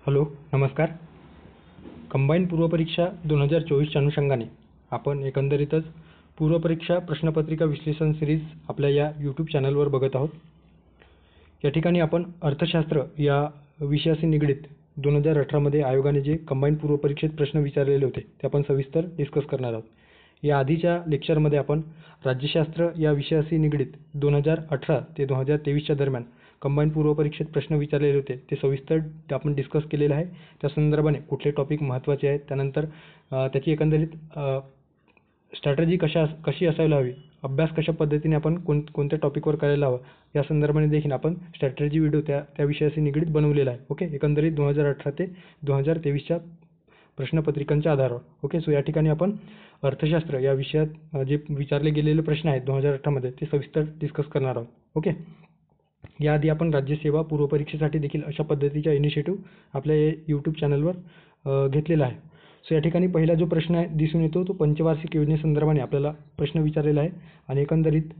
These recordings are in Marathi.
हॅलो, नमस्कार. कंबाईन पूर्वपरीक्षा 2024च्या अनुषंगाने आपण एकंदरीतच पूर्वपरीक्षा प्रश्नपत्रिका विश्लेषण सिरीज आपल्या या यूट्यूब चॅनलवर बघत आहोत. या ठिकाणी आपण अर्थशास्त्र या विषयाशी निगडीत 2018मध्ये आयोगाने जे कंबाईन पूर्वपरीक्षेत प्रश्न विचारलेले होते ते आपण सविस्तर डिस्कस करणार आहोत. या आधीच्या लेक्चरमध्ये आपण राज्यशास्त्र या विषयाशी निगडीत 2018 ते 2023च्या दरम्यान कंबाईन पूर्वपरीक्षेत प्रश्न विचारलेले होते ते सविस्तर आपण डिस्कस केलेलं आहे. त्या संदर्भाने कुठले टॉपिक महत्त्वाचे आहेत, त्यानंतर त्याची एकंदरीत स्ट्रॅटजी कशी असायला हवी, अभ्यास कशा पद्धतीने आपण कोणत्या टॉपिकवर करायला हवा या संदर्भाने देखील आपण स्ट्रॅटजी व्हिडिओ त्या विषयाशी निगडीत बनवलेला आहे. ओके, एकंदरीत 2018 ते 2023च्या प्रश्नपत्रिकांच्या आधारावर. ओके, सो या ठिकाणी आपण अर्थशास्त्र या विषयात जे विचारले गेलेले प्रश्न आहेत 2018मध्ये ते सविस्तर डिस्कस करणार आहोत. ओके, याआधी आपण राज्यसेवा पूर्वपरीक्षेसाठी देखील अशा पद्धतीचा इनिशिएटिव्ह आपल्या यूट्यूब चॅनलवर घेतलेला आहे. सो या ठिकाणी पहिला जो प्रश्न आहे दिसून येतो तो पंचवार्षिक योजनेसंदर्भाने आपल्याला प्रश्न विचारलेला आहे आणि एकंदरीत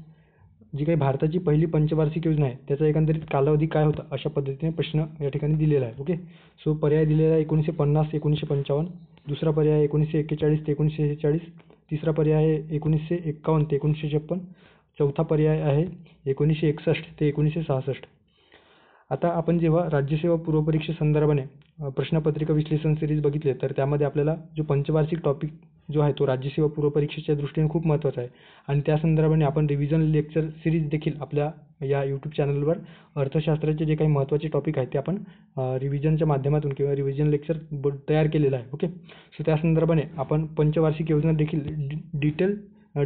जी काही भारताची पहिली पंचवार्षिक योजना आहे त्याचा एकंदरीत कालावधी काय होता अशा पद्धतीने प्रश्न या ठिकाणी दिलेला आहे. ओके, सो पर्याय दिलेला आहे 1950 ते 1955, दुसरा पर्याय आहे 1941 ते 1946, तिसरा पर्याय आहे 1951 ते 1956, चौथा पर्याय आहे 1961 ते 1966. आता आपण जेव्हा राज्यसेवा पूर्वपरीक्षेसंदर्भाने प्रश्नपत्रिका विश्लेषण सिरीज बघितले तर त्यामध्ये आपल्याला जो पंचवार्षिक टॉपिक जो आहे तो राज्यसेवा पूर्वपरीक्षेच्या दृष्टीने खूप महत्त्वाचा आहे आणि त्या संदर्भाने आपण रिव्हिजन लेक्चर सिरीज देखील आपल्या या यूट्यूब चॅनलवर अर्थशास्त्राचे जे काही महत्त्वाचे टॉपिक आहेत ते आपण रिव्हिजनच्या माध्यमातून किंवा रिव्हिजन लेक्चर तयार केलेलं आहे. ओके, सो त्या संदर्भाने आपण पंचवार्षिक योजना देखील डिटेल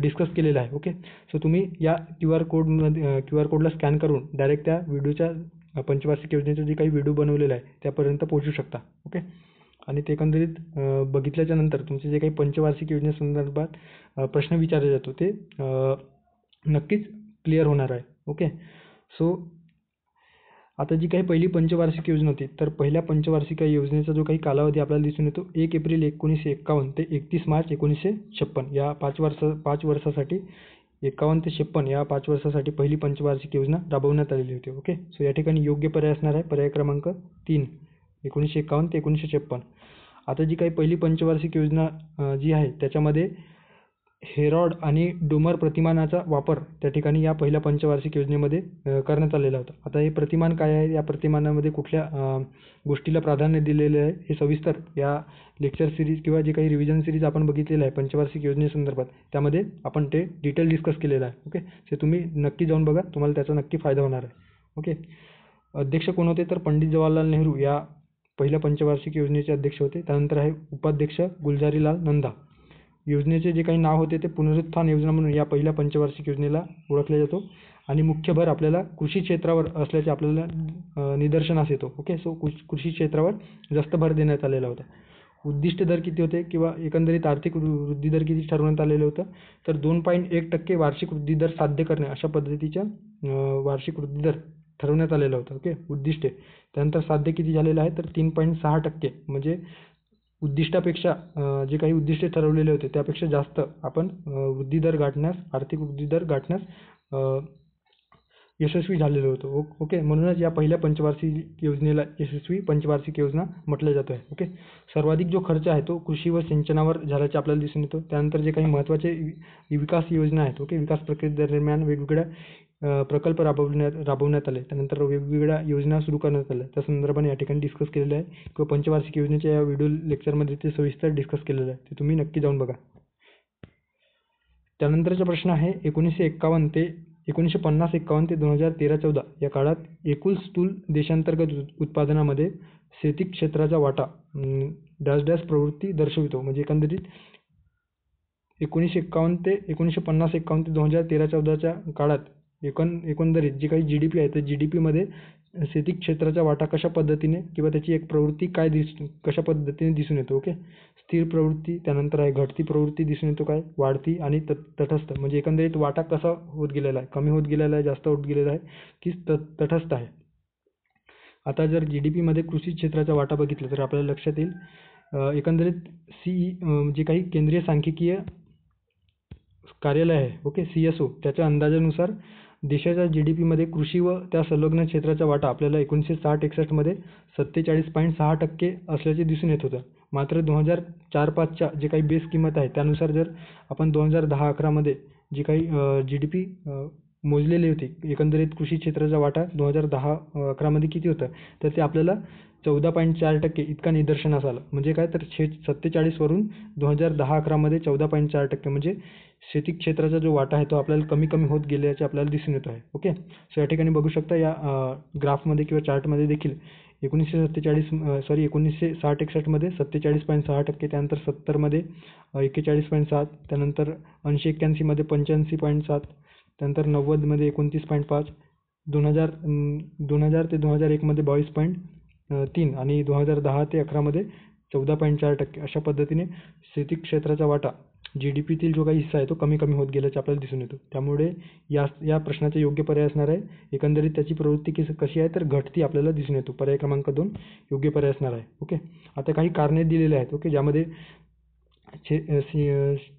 डिस्कस केलेलं आहे. ओके, सो तुम्ही या QR कोडला स्कॅन करून डायरेक्ट त्या व्हिडिओच्या पंचवार्षिक योजनेचा जे काही व्हिडिओ बनवलेला आहे त्यापर्यंत पोहोचू शकता. ओके, आणि ते एकंदरीत बघितल्याच्या नंतर तुमचे जे काही पंचवार्षिक योजनेसंदर्भात प्रश्न विचारले जातो ते नक्कीच क्लिअर होणार आहे. ओके, सो आता जी काही पहिली पंचवार्षिक योजना होती तर पहिल्या पंचवार्षिक योजनेचा जो काही कालावधी आपल्याला दिसून येतो 1 एप्रिल 1951 ते 31 मार्च 1956 या 5 वर्षासाठी 51 ते 56 या 5 वर्षासाठी पहिली पंचवार्षिक योजना राबवण्यात आलेली होती. ओके, सो या ठिकाणी योग्य पर्याय असणार आहे पर्याय क्रमांक 3 1951 ते 1956. आता जी काही पहिली पंचवार्षिक योजना जी आहे त्याच्यामध्ये हेरॉड आणि डोमर प्रतिमानाचा वापर त्या ठिकाणी या पहिल्या पंचवार्षिक योजनेमध्ये करण्यात आलेला होता. आता हे प्रतिमान काय आहे, या प्रतिमानामध्ये कुठल्या गोष्टीला प्राधान्य दिलेले आहे हे सविस्तर या लेक्चर सिरीज किंवा जे काही रिव्हिजन सिरीज आपण बघितलेलं आहे पंचवार्षिक योजनेसंदर्भात त्यामध्ये आपण ते डिटेल डिस्कस केलेलं आहे. ओके, ते तुम्ही नक्की जाऊन बघा, तुम्हाला त्याचा नक्की फायदा होणार आहे. ओके, अध्यक्ष कोण होते तर पंडित जवाहरलाल नेहरू या पहिल्या पंचवार्षिक योजनेचे अध्यक्ष होते. त्यानंतर आहे उपाध्यक्ष गुलजारीलाल नंदा. योजनेचे जे काही नाव होते ते पुनरुत्थान योजना म्हणून या पहिल्या पंचवार्षिक योजनेला ओळखला जातो आणि मुख्य भर आपल्याला कृषी क्षेत्रावर असल्याचे आपल्याला निदर्शनास येतो. ओके, सो कृषी क्षेत्रावर जास्त भर देण्यात आलेला होता. उद्दिष्ट दर किती होते किंवा एकंदरीत आर्थिक वृद्धी दर किती ठरवण्यात आलेलं होतं तर 2.1% वार्षिक वृद्धी दर साध्य करणे अशा पद्धतीच्या वार्षिक वृद्धी दर ठरवण्यात आलेला होता. ओके, उद्दिष्टे त्यानंतर साध्य किती झालेलं आहे तर 3.6% म्हणजे उद्दिष्टापेक्षा जे काही उद्दिष्टे ठरवलेले होते त्यापेक्षा जास्त आपण वृद्धी दर गाठण्यास आर्थिक वृद्धी दर गाठण्यास यशस्वी झालेलो होतो. ओके, म्हणूनच या पहिल्या पंचवार्षिक योजनेला यशस्वी पंचवार्षिक योजना म्हटलं जातं आहे. ओके, सर्वाधिक जो खर्च आहे तो कृषी व सिंचनावर झाल्याचे आपल्याला दिसून येतो. त्यानंतर जे काही महत्त्वाचे विकास योजना आहेत, ओके, विकास प्रक्रियेदरम्यान वेगवेगळ्या प्रकल्प राबवण्यात आले, त्यानंतर वेगवेगळ्या योजना सुरू करण्यात आल्या त्या संदर्भाने या ठिकाणी डिस्कस केलेलं आहे किंवा पंचवार्षिक योजनेच्या या व्हिडिओ लेक्चरमध्ये ते सविस्तर डिस्कस केलेलं आहे, ते तुम्ही नक्की जाऊन बघा. त्यानंतरचा प्रश्न आहे 1951 ते 1951 ते 2013-14 या काळात एकूण स्थूल देशांतर्गत उत्पादनामध्ये शेती क्षेत्राचा वाटा डॅश प्रवृत्ती दर्शवितो. म्हणजे एकंदरीत 1951 ते 1951 ते 2013-14च्या काळात एकंदरीत जी काही GDP आहे तर GDPमध्ये शेती क्षेत्राचा वाटा कशा पद्धतीने किंवा त्याची एक प्रवृत्ती कशा पद्धतीने दिसून येतो. ओके, स्थिर प्रवृत्ती, त्यानंतर आहे घटती प्रवृत्ती दिसून येतो काय, वाढती आणि तटस्थ. म्हणजे एकंदरीत वाटा कसा होत गेलेला आहे, कमी होत गेलेला आहे, जास्त होत गेलेला आहे की तटस्थ आहे. आता जर GDPमध्ये कृषी क्षेत्राचा वाटा बघितला तर आपल्याला लक्षात येईल एकंदरीत जे काही केंद्रीय सांख्यिकीय कार्यालय आहे, ओके, CSO, त्याच्या अंदाजानुसार देशाच्या GDP मध्ये कृषी व त्या संलग्न क्षेत्राचा वाटा आपल्याला 1960-61 मध्ये 47.6% असल्याचे दिसून येत होतं. मात्र 2004-5च्या जे काही बेस किंमत आहे त्यानुसार जर आपण 2010-11 मध्ये जी काही GDP मोजलेली होती, एकंदरीत कृषी क्षेत्राचा वाटा 2010-11 मध्ये किती होतं, तर ते आपल्याला 14.4% इतका निदर्शनास आला. म्हणजे काय, तर 47 वरून 2010-11 मध्ये 14.4% म्हणजे शेती क्षेत्राचा जो वाटा आहे तो आपल्याला कमी कमी होत गेल्याचे आपल्याला दिसून येतो आहे. ओके, सो या ठिकाणी बघू शकता या ग्राफमध्ये किंवा चार्टमध्ये देखील 1960-61 मध्ये 47.6%, त्यानंतर 70 मध्ये 41.7, त्यानंतर 80-81 मध्ये 85.7, त्यानंतर 90 मध्ये 29.5, 2000 ते 2001 मध्ये 22.3 आणि 2010 ते 11 मध्ये 14.4%. अशा पद्धतीने शेती क्षेत्राचा वाटा GDPतील जो काही हिस्सा आहे तो कमी कमी होत गेल्याचे आपल्याला दिसून येतो. त्यामुळे या प्रश्नाचा योग्य पर्याय असणार आहे, एकंदरीत त्याची प्रवृत्ती कशी आहे तर घटती आपल्याला दिसून येतो. पर्याय क्रमांक 2 योग्य पर्याय असणार आहे. ओके, आता काही कारणे दिलेले आहेत. ओके, ज्यामध्ये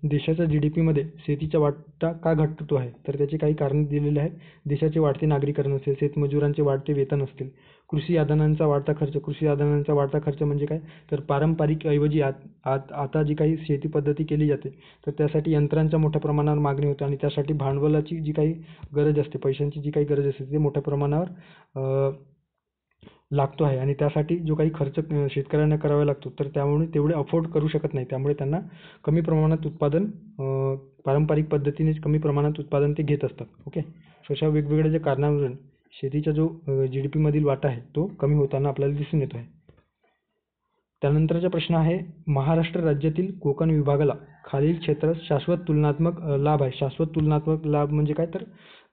देशाच्या GDP मध्ये शेतीचा वाटा का घटतो आहे, तर त्याची काही कारणे दिलेली आहेत. देशाचे वाढते नागरीकरण असेल, शेतमजुरांचे वाढते वेतन असतील, कृषी साधनांचा वाढता खर्च. कृषी साधनांचा वाढता खर्च म्हणजे काय, तर पारंपरिक ऐवजी आता जी काही शेती पद्धती केली जाते तर त्यासाठी यंत्रांच्या मोठ्या प्रमाणावर मागणी होते आणि त्यासाठी भांडवलाची जी काही गरज असते, पैशांची जी काही गरज असते ते मोठ्या प्रमाणावर लागतो आहे आणि त्यासाठी जो काही खर्च शेतकऱ्यांना करावा लागतो तर त्यामुळे तेवढे अफोर्ड करू शकत नाही. त्यामुळे त्यांना कमी प्रमाणात उत्पादन, पारंपरिक पद्धतीने कमी प्रमाणात उत्पादन ते घेत असतात. ओके, सो अशा वेगवेगळ्या ज्या कारणांवरून शेतीचा जो GDP मधील वाटा आहे तो कमी होताना आपल्याला दिसून येतो आहे. त्यानंतरचा प्रश्न आहे, महाराष्ट्र राज्यातील कोकण विभागाला खालील क्षेत्रात शाश्वत तुलनात्मक लाभ आहे. शाश्वत तुलनात्मक लाभ म्हणजे काय, तर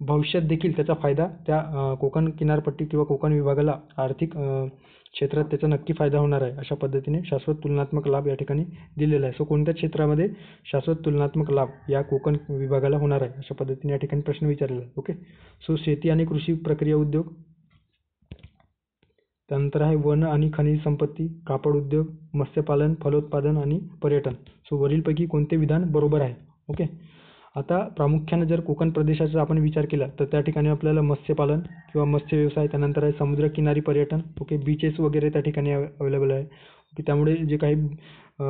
भविष्यात देखील त्याचा फायदा त्या कोकण किनारपट्टी किंवा कोकण विभागाला आर्थिक क्षेत्रात त्याचा नक्की फायदा होणार आहे. अशा पद्धतीने शाश्वत तुलनात्मक लाभ या ठिकाणी दिलेला आहे. सो कोणत्या क्षेत्रामध्ये शाश्वत तुलनात्मक लाभ या कोकण विभागाला होणार आहे, अशा पद्धतीने या ठिकाणी प्रश्न विचारलेला आहे. ओके, सो शेती आणि कृषी प्रक्रिया उद्योग, त्यानंतर आहे वन आणि खनिज संपत्ती, कापड उद्योग, मत्स्यपालन, फलोत्पादन आणि पर्यटन. सो वरीलपैकी कोणते विधान बरोबर आहे. ओके, आता प्रामुख्याने जर कोकण प्रदेशाचा आपण विचार केला तर त्या ठिकाणी आपल्याला मत्स्यपालन किंवा मत्स्य व्यवसाय, त्यानंतर आहे समुद्रकिनारी पर्यटन. ओके, बीचेस वगैरे त्या ठिकाणी अवेलेबल आहे. ओके, त्यामुळे जे काही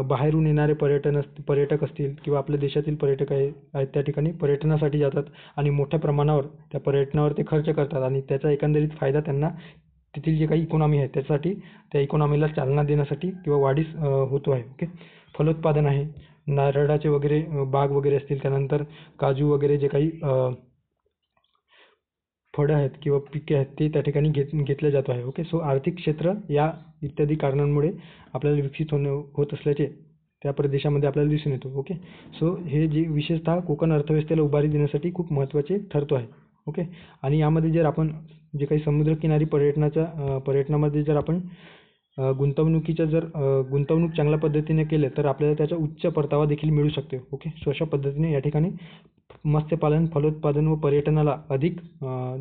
बाहेरून येणारे पर्यटक असतील किंवा आपल्या देशातील पर्यटक आहेत त्या ठिकाणी पर्यटनासाठी जातात आणि मोठ्या प्रमाणावर त्या पर्यटनावर ते खर्च करतात आणि त्याचा एकंदरीत फायदा त्यांना तेथील जे काही इकॉनॉमी आहे त्यासाठी, त्या इकॉनॉमीला चालना देण्यासाठी किंवा वाढीस होतो आहे. ओके, फलोत्पादन आहे, नारळाचे वगैरे बाग वगैरे असतील, त्यानंतर काजू वगैरे जे काही फळं आहेत किंवा पिके आहेत ते त्या ठिकाणी घेतले जात आहे. ओके, सो आर्थिक क्षेत्र या इत्यादी कारणांमुळे आपल्याला विकसित होत असल्याचे त्या प्रदेशामध्ये आपल्याला दिसून येतो. ओके, सो हे जे विशेषतः कोकण अर्थव्यवस्थेला उभारी देण्यासाठी खूप महत्त्वाचे ठरतो आहे. ओके, आणि यामध्ये जर आपण जे काही समुद्रकिनारी पर्यटनामध्ये जर आपण गुंतवणूक चांगल्या पद्धतीने केले तर आपल्याला त्याचा उच्च परतावा देखील मिळू शकतो. ओके, सो अशा पद्धतीने या ठिकाणी मत्स्यपालन, फलोत्पादन व पर्यटनाला अधिक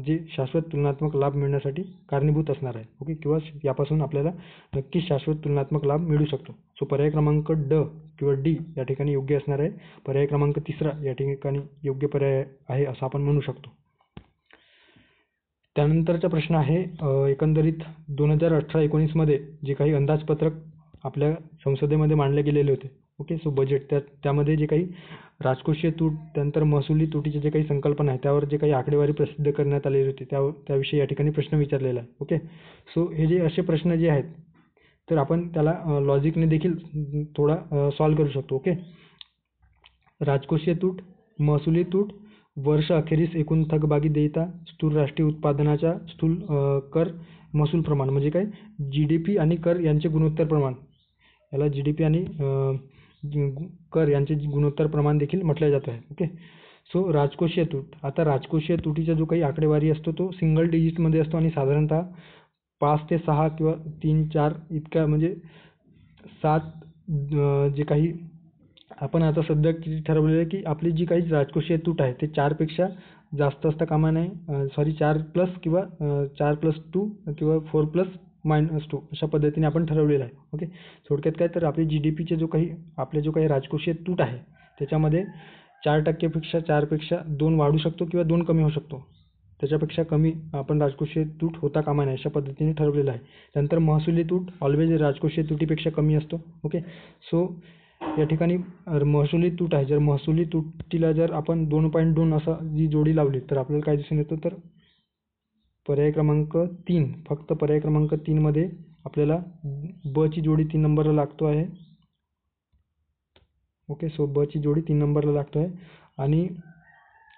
जे शाश्वत तुलनात्मक लाभ मिळण्यासाठी कारणीभूत असणार आहे. ओके, किंवा यापासून आपल्याला नक्कीच शाश्वत तुलनात्मक लाभ मिळू शकतो. सो पर्याय क्रमांक ड किंवा डी या ठिकाणी योग्य असणार आहे. पर्याय क्रमांक 3 या ठिकाणी योग्य पर्याय आहे असं आपण म्हणू शकतो. त्यानंतरचा प्रश्न आहे, एकंदरीत 2018-19 मध्ये जे काही अंदाजपत्रक आपल्या संसदेमध्ये मांडले गेलेले होते. ओके, सो बजेट त्यामध्ये जे काही राजकोषीय तूट, त्यानंतर महसुली तुटीचे जे काही संकल्पना आहे त्यावर जे काही आकडेवारी प्रसिद्ध करण्यात आलेली होती त्याविषयी या ठिकाणी प्रश्न विचारलेला आहे. ओके, सो हे जे असे प्रश्न जे आहेत तर आपण त्याला लॉजिकने देखील थोडा सॉल्व्ह करू शकतो. ओके, राजकोषीय तूट, महसुली तूट, वर्ष अखेरीस एकूण थकबाकी देयता, स्थूल राष्ट्रीय उत्पादनाच्या स्थूल कर महसूल प्रमाण म्हणजे काय, GDP आणि कर यांचे गुणोत्तर प्रमाण, याला GDP आणि कर यांचे गुणोत्तर प्रमाण देखील म्हटले जात आहे. ओके, सो राजकोषीय तूट. आता राजकोषीय तुटीचा जो काही आकडेवारी असतो तो सिंगल डिजिटमध्ये असतो आणि साधारणतः 5 ते 6 किंवा 3-4 इतका म्हणजे 7 जे काही आपण आता सध्या किती ठरवलेलं आहे की आपली जी काही राजकोषीय तूट आहे ते 4 पेक्षा जास्त असता कामा नये. 4+ किंवा 4+2 किंवा 4+-2 अशा पद्धतीने आपण ठरवलेलं आहे. ओके, थोडक्यात काय, तर आपली GDPचे जो काही राजकोषीय तूट आहे त्याच्यामध्ये 4% पेक्षा 2 वाढू शकतो किंवा 2 कमी होऊ शकतो. त्याच्यापेक्षा कमी आपण राजकोषीय तूट होता कामा नये अशा पद्धतीने ठरवलेलं आहे. त्यानंतर महसुली तूट ऑलवेज राजकोषीय तुटीपेक्षा कमी असतो. ओके, सो या ठिकाणी महसुली तूट आहे. जर महसुली तुटीला जर आपण 2.2 असा जी जोडी लावली तर आपल्याला काय दिसून येतं, तर पर्याय क्रमांक 3, फक्त पर्याय क्रमांक 3 मध्ये आपल्याला ब ची जोडी 3 नंबरला लागतो आहे. ओके, सो ब ची जोडी 3 नंबरला लागतो आहे. आणि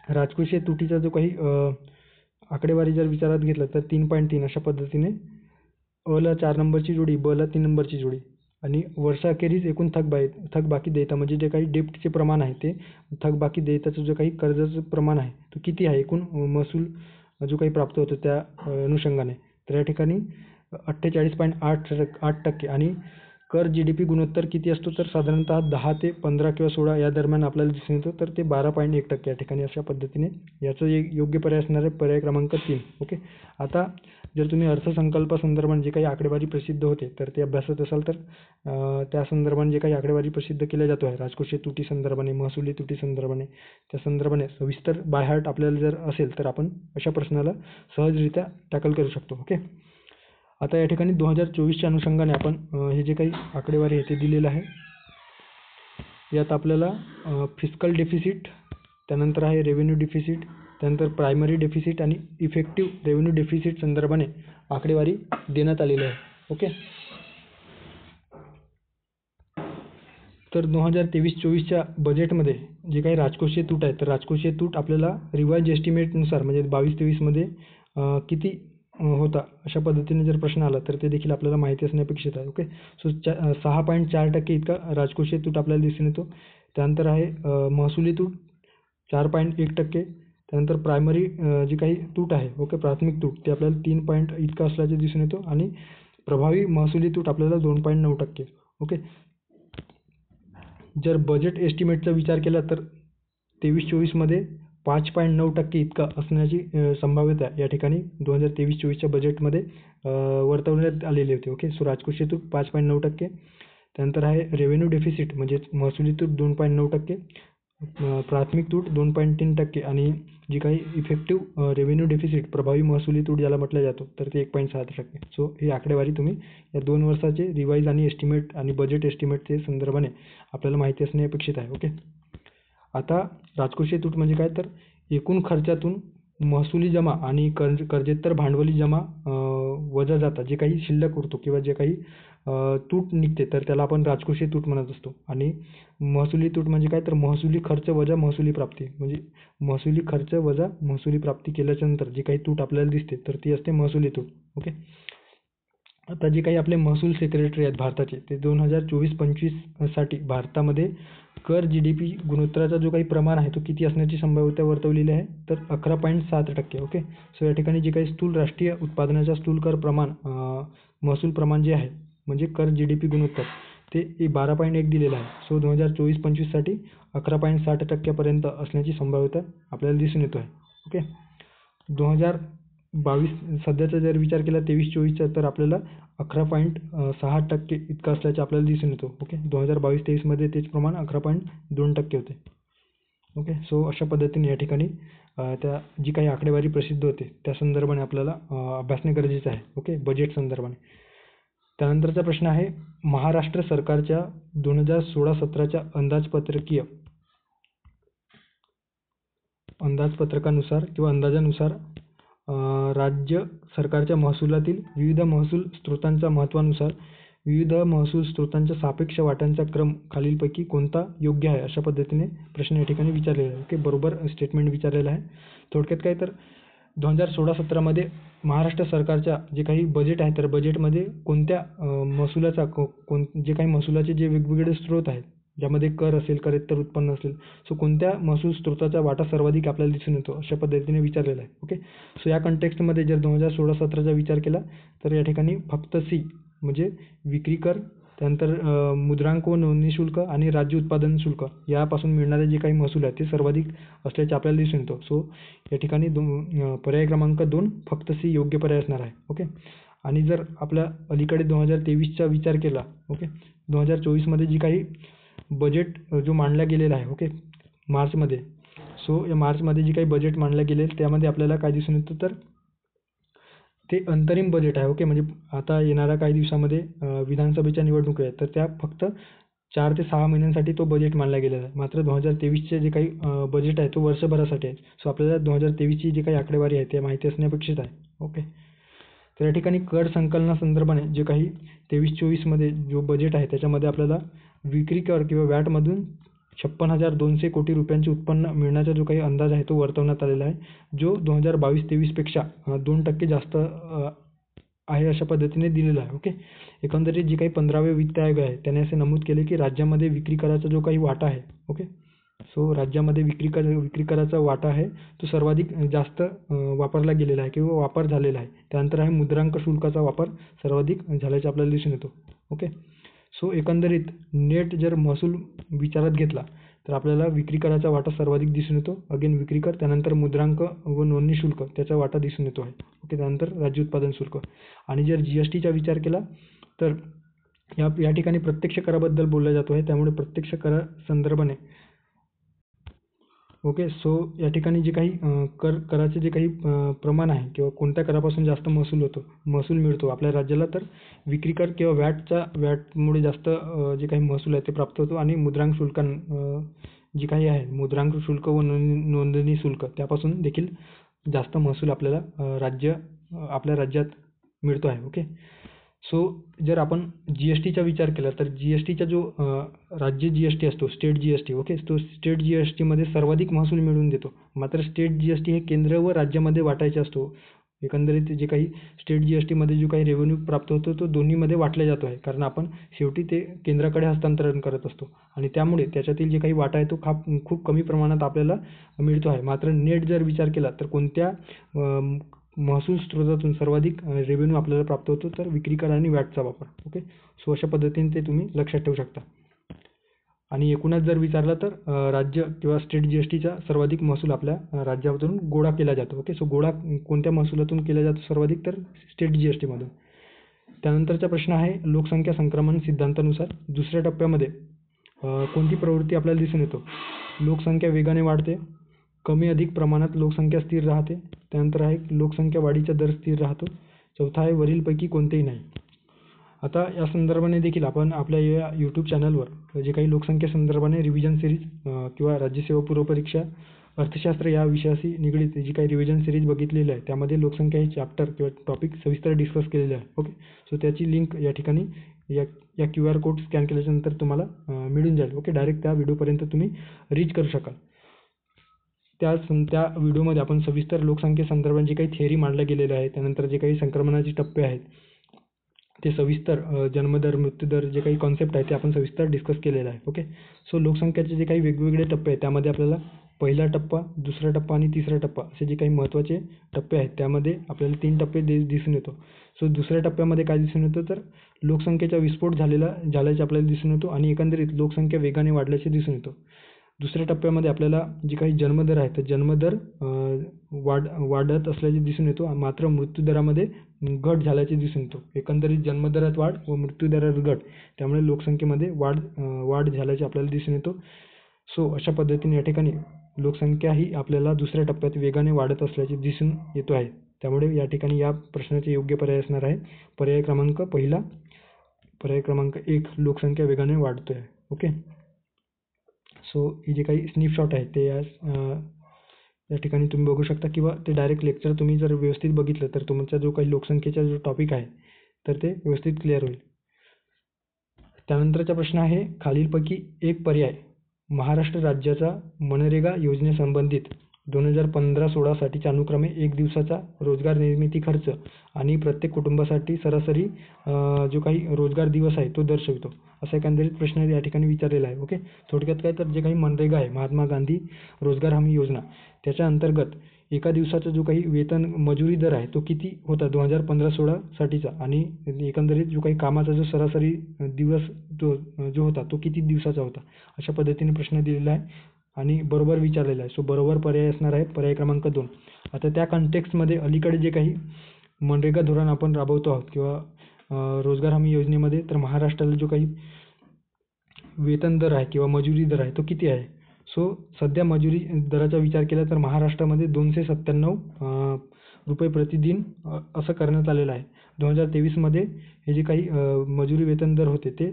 राजकोषीय तुटीचा जो काही आकडेवारी जर विचारात घेतलं तर 3.3 अशा पद्धतीने अ ला 4 नंबरची जोडी, ब ला 3 नंबरची जोडी. आणि वर्षाअखेरीस एकूण थकबाकी देयता म्हणजे जे काही डेप्टचे प्रमाण आहे ते थकबाकी देयताचं जे काही कर्जाचं प्रमाण आहे तो किती आहे एकूण महसूल जो काही प्राप्त होतो त्या अनुषंगाने. तर या ठिकाणी 48.8% आणि कर GDP गुणोत्तर किती असतो, तर साधारणतः 10 ते 15 किंवा 16 या दरम्यान आपल्याला दिसून येतो. तर ते 12.1% या ठिकाणी अशा पद्धतीने याचं योग्य पर्याय असणार आहे पर्याय क्रमांक 3. ओके, आता जर तुम्ही अर्थसंकल्पासंदर्भात जे काही आकडेवारी प्रसिद्ध होते तर ते अभ्यासत असाल तर त्या संदर्भाने जे काही आकडेवारी प्रसिद्ध केल्या जातो आहे राजकोषीय तुटी संदर्भाने, महसुली तुटी संदर्भाने, त्या संदर्भाने सविस्तर बाय हार्ट आपल्याला जर असेल तर आपण अशा प्रश्नाला सहजरित्या टॅकल करू शकतो. ओके, आता या ठिकाणी 2024च्या अनुषंगाने आपण हे जे काही आकडेवारी आहे ते दिलेलं आहे. यात आपल्याला फिस्कल डेफिसिट, त्यानंतर आहे रेव्हेन्यू डेफिसिट, त्यानंतर प्रायमरी डेफिसिट आणि इफेक्टिव्ह रेव्हेन्यू डेफिसिट संदर्भाने आकडेवारी देण्यात आलेली आहे. ओके, तर 2023-24च्या बजेटमध्ये जे काही राजकोषीय तूट आहे तर राजकोषीय तूट आपल्याला रिवाइज एस्टिमेटनुसार म्हणजे 22-23 मध्ये किती होता अशा पद्धतीने जर प्रश्न आला तर ते देखील आपल्याला माहिती असणे अपेक्षित आहे. ओके, सो 6.4% इतका राजकोषीय तूट आपल्याला दिसून येतो. त्यानंतर आहे महसुली तूट 4.1%. त्यानंतर प्रायमरी जी काही तूट आहे, ओके, प्राथमिक तूट ते आपल्याला 3 इतका असल्याचे दिसून येतो. आणि प्रभावी महसुली तूट आपल्याला 2.9%. ओके, जर बजेट एस्टिमेटचा विचार केला तर 23-24 मध्ये 5.9% इतका असण्याची संभाव्यता या ठिकाणी 2023-24च्या बजेटमध्ये वर्तवण्यात आलेली होती. ओके, सो राजकोषीय तूट 5.9%. त्यानंतर आहे रेव्हेन्यू डेफिसिट म्हणजे महसुली तूट 2.9%, प्राथमिक तूट 2.3% आणि जी काही इफेक्टिव्ह रेव्हेन्यू डेफिसिट प्रभावी महसुली तूट ज्याला म्हटलं जातो तर ते 1.7%. सो ही आकडेवारी तुम्ही या 2 वर्षाचे रिवाइज आणि एस्टिमेट आणि बजेट एस्टिमेटचे संदर्भाने आपल्याला माहिती असणे अपेक्षित आहे. ओके, आता राजकोषीय तूट म्हणजे काय, तर एकूण खर्चातून महसुली जमा आणि कर्जेतर भांडवली जमा वजा जाता जे काही शिल्लक उरतो किंवा जे काही तूट निघते तर त्याला आपण राजकोषीय तूट म्हणत असतो. आणि महसुली तूट म्हणजे काय, तर महसुली खर्च वजा महसुली प्राप्ती म्हणजे महसुली खर्च वजा महसुली प्राप्ती केल्याच्या नंतर जी काही तूट आपल्याला दिसते तर ती असते महसुली तूट. ओके, आता जे काही आपले महसूल सेक्रेटरी आहेत भारताचे ते 2024-25 साठी भारतामध्ये कर GDP गुणोत्तराचा जो काही प्रमाण आहे तो किती असण्याची संभाव्यता वर्तवलेली आहे, तर 11.7%. ओके, सो या ठिकाणी जे काही स्थूल राष्ट्रीय उत्पादनाच्या स्थूल कर प्रमाण महसूल प्रमाण जे आहे म्हणजे कर GDP गुणोत्तर ते 12.1 दिलेलं आहे. सो 2024-25 साठी 11.7% पर्यंत असण्याची संभाव्यता आपल्याला दिसून येतो आहे. ओके, 2022 सध्याचा जर विचार केला 23-24चा तर आपल्याला 11.6% इतका असल्याचे आपल्याला दिसून येतो. ओके, 2022-23 मध्ये तेच प्रमाण 11.2% होते. ओके, सो अशा पद्धतीने या ठिकाणी त्या जी काही आकडेवारी प्रसिद्ध होते त्या संदर्भाने आपल्याला अभ्यासणे गरजेचं आहे. ओके, बजेट संदर्भाने. त्यानंतरचा प्रश्न आहे महाराष्ट्र सरकारच्या 2016-17च्या अंदाजपत्रकानुसार किंवा अंदाजानुसार राज्य सरकारच्या महसुलातील विविध महसूल स्त्रोतांच्या महत्त्वानुसार विविध महसूल स्त्रोतांच्या सापेक्ष वाट्यांचा क्रम खालीलपैकी कोणता योग्य आहे अशा पद्धतीने प्रश्न या ठिकाणी विचारलेला आहे. ओके, बरोबर स्टेटमेंट विचारलेलं आहे. थोडक्यात काय, तर 2016-17 मध्ये महाराष्ट्र सरकारच्या जे काही बजेट आहे तर बजेटमध्ये कोणत्या महसुलाचा जे काही महसुलाचे जे वेगवेगळे स्त्रोत आहेत ज्यामध्ये कर असेल, करेत्तर उत्पन्न असेल, सो कोणत्या महसूल स्त्रोताचा वाटा सर्वाधिक आपल्याला दिसून येतो अशा पद्धतीने विचारलेला आहे. ओके, सो या कंटेक्स्टमध्ये जर 2016-17चा विचार केला तर या ठिकाणी फक्त सी म्हणजे विक्री कर, त्यानंतर मुद्रांक व नोंदणी शुल्क आणि राज्य उत्पादन शुल्क यापासून मिळणारे जे काही महसूल आहे ते सर्वाधिक असल्याचे आपल्याला दिसून येतो. सो या ठिकाणी पर्याय क्रमांक 2 फक्त सी योग्य पर्याय असणार आहे. ओके, आणि जर आपल्या अलीकडे 2023चा विचार केला, ओके, 2024 मध्ये जी काही बजेट जो मांडला गेलेला आहे, ओके, मार्चमध्ये सो या मार्चमध्ये जे काही बजेट मांडलं गेले त्यामध्ये आपल्याला काय दिसून येतं तर ते अंतरिम बजेट आहे. ओके, म्हणजे आता येणाऱ्या काही दिवसामध्ये विधानसभेच्या निवडणुका आहेत, तर त्या फक्त 4 ते 6 महिन्यांसाठी तो बजेट मांडला गेलेला आहे. मात्र 2023चे जे काही बजेट आहे तो वर्षभरासाठी आहे. सो आपल्याला 2023ची जी काही आकडेवारी आहे ते माहिती असणे अपेक्षित आहे. ओके, तर या ठिकाणी कर संकलनासंदर्भाने जे काही 23-24मध्ये जो बजेट आहे त्याच्यामध्ये आपल्याला विक्री कर किंवा व्हॅटमधून 56,200 कोटी रुपयांचे उत्पन्न मिळण्याचा जो काही अंदाज आहे तो वर्तवण्यात आलेला आहे, जो 2022-23पेक्षा 2% जास्त आहे अशा पद्धतीने दिलेला आहे. ओके, एकंदरीत जे काही 15वे वित्त आयोग आहे त्याने असे नमूद केले की राज्यामध्ये विक्री कराचा जो काही वाटा आहे, ओके, सो राज्यामध्ये विक्री कराचा वाटा आहे तो सर्वाधिक जास्त वापरला गेलेला आहे किंवा वापर झालेला आहे. त्यानंतर आहे मुद्रांक शुल्काचा वापर सर्वाधिक झाल्याचे आपल्याला दिसून येतो. ओके, सो एकंदरीत नेट जर महसूल विचारात घेतला तर आपल्याला विक्री कराचा वाटा सर्वाधिक दिसून येतो. अगेन विक्री कर, त्यानंतर मुद्रांक व नोंदणी शुल्क त्याचा वाटा दिसून येतो आहे. ओके, त्यानंतर राज्य उत्पादन शुल्क. आणि जर GSTचा विचार केला तर या ठिकाणी प्रत्यक्ष कराबद्दल बोललं जातो आहे, त्यामुळे प्रत्यक्ष करा संदर्भाने ओके, सो या ठिकाणी जे काही कराचे जे काही प्रमाण आहे किंवा कोणत्या करापासून जास्त महसूल मिळतो आपल्या राज्याला, तर विक्री कर किंवा व्हॅटमुळे जास्त जे काही महसूल आहे ते प्राप्त होतो. आणि मुद्रांक शुल्क जे काही आहे मुद्रांक शुल्क व नोंदणी शुल्क त्यापासून देखील जास्त महसूल आपल्याला आपल्या राज्यात मिळतो आहे. ओके, सो जर आपण GSTचा विचार केला तर GSTचा जो राज्य GST असतो, स्टेट GST, ओके, तो स्टेट GSTमध्ये सर्वाधिक महसूल मिळवून देतो. मात्र स्टेट GST हे केंद्र व राज्यामध्ये वाटायचे असतो. एकंदरीत जे काही स्टेट GSTमध्ये जो काही रेव्हेन्यू प्राप्त होतो तो दोन्हीमध्ये वाटला जातो आहे, कारण आपण शेवटी ते केंद्राकडे हस्तांतरण करत असतो आणि त्यामुळे त्याच्यातील जे काही वाटा आहे तो खूप कमी प्रमाणात आपल्याला मिळतो आहे. मात्र नेट जर विचार केला तर कोणत्या महसूल स्रोतातून सर्वाधिक रेव्हेन्यू आपल्याला प्राप्त होतो, तर विक्री कर आणि व्हॅटचा वापर. ओके, सो अशा पद्धतीने ते तुम्ही लक्षात ठेवू शकता. आणि एकूणच जर विचारलं तर राज्य किंवा स्टेट GSTचा सर्वाधिक महसूल आपल्या राज्यातून गोळा केला जातो. ओके, सो गोळा कोणत्या महसुलातून केला जातो सर्वाधिक, तर स्टेट GSTमधून. त्यानंतरचा प्रश्न आहे लोकसंख्या संक्रमण सिद्धांतानुसार दुसऱ्या टप्प्यामध्ये कोणती प्रवृत्ती आपल्याला दिसून येतो. लोकसंख्या वेगाने वाढते, कमी अधिक प्रमाणात लोकसंख्या स्थिर राहते, त्यानंतर आहे लोकसंख्या वाढीचा दर स्थिर राहतो, चौथा आहे वरीलपैकी कोणतेही नाही. आता या संदर्भाने देखील आपण आपल्या या यूट्यूब चॅनलवर जे काही लोकसंख्या संदर्भाने रिव्हिजन सिरीज किंवा राज्यसेवा पूर्वपरीक्षा अर्थशास्त्र या विषयाशी निगडीत जी काही रिव्हिजन सिरीज बघितलेली आहे त्यामध्ये लोकसंख्या हे चॅप्टर किंवा टॉपिक सविस्तर डिस्कस केलेले आहे. ओके, सो त्याची लिंक या ठिकाणी या QR कोड स्कॅन केल्याच्यानंतर तुम्हाला मिळून जाईल. ओके, डायरेक्ट त्या व्हिडिओपर्यंत तुम्ही रीच करू शकाल. त्या व्हिडिओमध्ये आपण सविस्तर लोकसंख्येसंदर्भात जे काही थिअरी मांडल्या गेलेल्या आहे, त्यानंतर जे काही संक्रमणाचे टप्पे आहेत ते सविस्तर जन्मदर, मृत्यूदर जे काही कॉन्सेप्ट आहे ते आपण सविस्तर डिस्कस केलेलं आहे. ओके, सो लोकसंख्येचे जे काही वेगवेगळे टप्पे आहेत त्यामध्ये आपल्याला पहिला टप्पा, दुसरा टप्पा आणि तिसरा टप्पा असे जे काही महत्त्वाचे टप्पे आहेत त्यामध्ये आपल्याला 3 टप्पे दिसून येतो. सो दुसऱ्या टप्प्यामध्ये काय दिसून येतं तर लोकसंख्येचा विस्फोट झाल्याचे आपल्याला दिसून येतो आणि एकंदरीत लोकसंख्या वेगाने वाढल्याचे दिसून येतो. दुसऱ्या टप्प्यामध्ये आपल्याला जे काही जन्मदर आहे तर जन्मदर वाढत असल्याचे दिसून येतो, मात्र मृत्यूदरामध्ये घट झाल्याचे दिसून येतो. एकंदरीत जन्मदरात वाढ व मृत्यूदरात घट, त्यामुळे लोकसंख्येमध्ये वाढ झाल्याचे आपल्याला दिसून येतो. सो अशा पद्धतीने या ठिकाणी लोकसंख्या ही आपल्याला दुसऱ्या टप्प्यात वेगाने वाढत असल्याचे दिसून येतो आहे. त्यामुळे या ठिकाणी या प्रश्नाचे योग्य पर्याय असणार आहे पर्याय क्रमांक 1 लोकसंख्या वेगाने वाढतो आहे. ओके, सो हे जे काही स्नॅपशॉट आहे ते या ठिकाणी तुम्ही बघू शकता किंवा ते डायरेक्ट लेक्चर तुम्ही जर व्यवस्थित बघितलं तर तुमचा जो काही लोकसंख्येचा जो टॉपिक आहे तर ते व्यवस्थित क्लिअर होईल. त्यानंतरचा प्रश्न आहे खालीलपैकी एक पर्याय महाराष्ट्र राज्याचा मनरेगा योजनेसंबंधित 2015-16 साठीचा अनुक्रमे 1 दिवसाचा रोजगार निर्मिती खर्च आणि प्रत्येक कुटुंबासाठी सरासरी जो काही रोजगार दिवस आहे तो दर्शवितो, असा एकंदरीत प्रश्न या ठिकाणी विचारलेला आहे. ओके, थोडक्यात काय तर जे काही मनरेगा आहे महात्मा गांधी रोजगार हमी योजना त्याच्या अंतर्गत एका दिवसाचा जो काही वेतन मजुरी दर आहे तो किती होता 2015-16 साठीचा आणि एकंदरीत जो काही कामाचा जो सरासरी दिवस जो होता तो किती दिवसाचा होता, अशा पद्धतीने प्रश्न दिलेला आहे आणि बरोबर विचारलेला आहे. सो बरोबर पर्याय असणार आहे पर्याय क्रमांक 2. आता त्या कॉन्टेक्स्टमध्ये अलीकडे जे काही मनरेगा धोरण आपण राबवतो आहोत किंवा रोजगार हमी योजनेमध्ये, तर महाराष्ट्राला जो काही वेतन दर आहे किंवा मजुरी दर आहे तो किती आहे. सो सध्या मजुरी दराचा विचार केला तर महाराष्ट्रामध्ये 297 रुपये प्रतिदिन असं करण्यात आलेलं आहे. 2023मध्ये हे जे काही मजुरी वेतन दर होते ते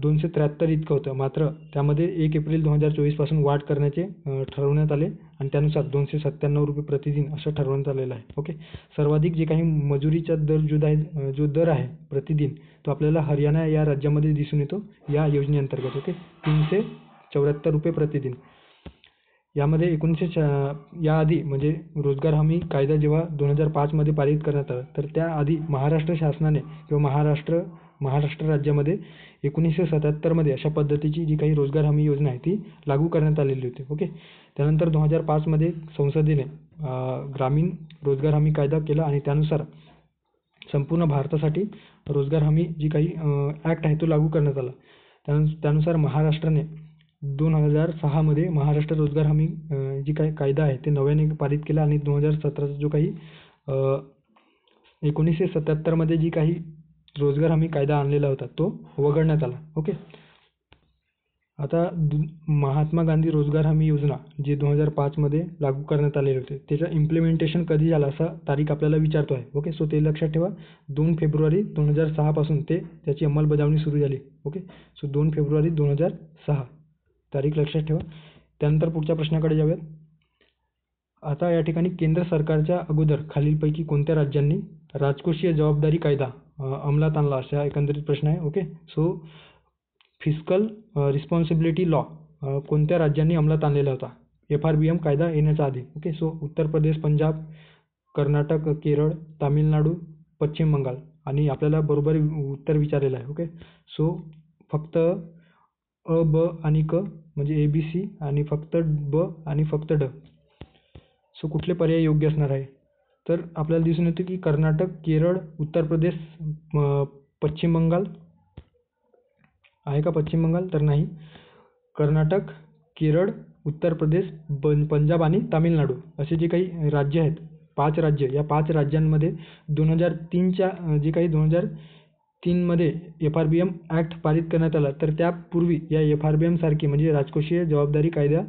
273 इतकं होतं. मात्र त्यामध्ये 1 एप्रिल 2024 पासून वाढ करण्याचे ठरवण्यात आले आणि त्यानुसार 297 रुपये प्रतिदिन असं ठरवण्यात आलेलं आहे. ओके. सर्वाधिक जे काही मजुरीचा दर जो दर आहे प्रतिदिन तो आपल्याला हरियाणा या राज्यामध्ये दिसून येतो या योजनेअंतर्गत. ओके. 374 रुपये प्रतिदिन. यामध्ये याआधी म्हणजे रोजगार हमी कायदा जेव्हा 2005मध्ये पारित करण्यात आला तर त्याआधी महाराष्ट्र शासनाने किंवा महाराष्ट्र राज्यामध्ये 1977मध्ये अशा पद्धतीची जी काही रोजगार हमी योजना आहे ती लागू करण्यात आलेली होती. ओके. त्यानंतर 2005मध्ये संसदेने ग्रामीण रोजगार हमी कायदा केला आणि त्यानुसार संपूर्ण भारतासाठी रोजगार हमी जी काही ॲक्ट आहे तो लागू करण्यात आला. त्यानुसार महाराष्ट्राने 2006मध्ये महाराष्ट्र रोजगार हमी जी काही कायदा आहे ते नव्याने पारित केला आणि 2017चा जो काही 1977मध्ये जी काही रोजगार हमी कायदा आणलेला होता तो वगळण्यात आला. ओके. आता महात्मा गांधी रोजगार हमी योजना जे 2005मध्ये लागू करण्यात आलेले होते त्याचं इम्प्लिमेंटेशन कधी झालं असा तारीख आपल्याला विचारतो आहे. ओके. सो ते लक्षात ठेवा. 2 फेब्रुवारी 2006 पासून त्याची अंमलबजावणी सुरू झाली. ओके. सो 2 फेब्रुवारी 2006 तारीख लक्षात ठेवा. त्यानंतर पुढच्या प्रश्नाकडे जाऊयात. आता या ठिकाणी केंद्र सरकारच्या अगोदर खालीलपैकी कोणत्या राज्यांनी राजकोषीय जबाबदारी कायदा अंमलात आणला असा एकंदरीत प्रश्न आहे. Okay. So fiscal responsibility law कोणत्या राज्यांनी अंमलात आणलेला होता FRBM कायदा येण्याच्या आधी. ओके. सो उत्तर प्रदेश, पंजाब, कर्नाटक, केरळ, तामिळनाडू, पश्चिम बंगाल आणि आपल्याला बरोबर उत्तर विचारलेलं आहे. ओके. सो फक्त अ, ब आणि क म्हणजे ABC आणि फक्त ब आणि फक्त ड. सो कुठले पर्याय योग्य असणार आहे तर आपल्याला दिसून येते की कर्नाटक, केरळ, उत्तर प्रदेश, पश्चिम बंगाल आहे का पश्चिम बंगाल तर नाही. कर्नाटक, केरळ, उत्तर प्रदेश, पंजाब आणि तामिळनाडू असे जे काही राज्य आहेत 5 राज्य या 5 राज्यांमध्ये 2003च्या जे काही 2003मध्ये FRBM ॲक्ट पारित करण्यात आला तर त्यापूर्वी या FRBM सारखी म्हणजे राजकोषीय जबाबदारी कायदा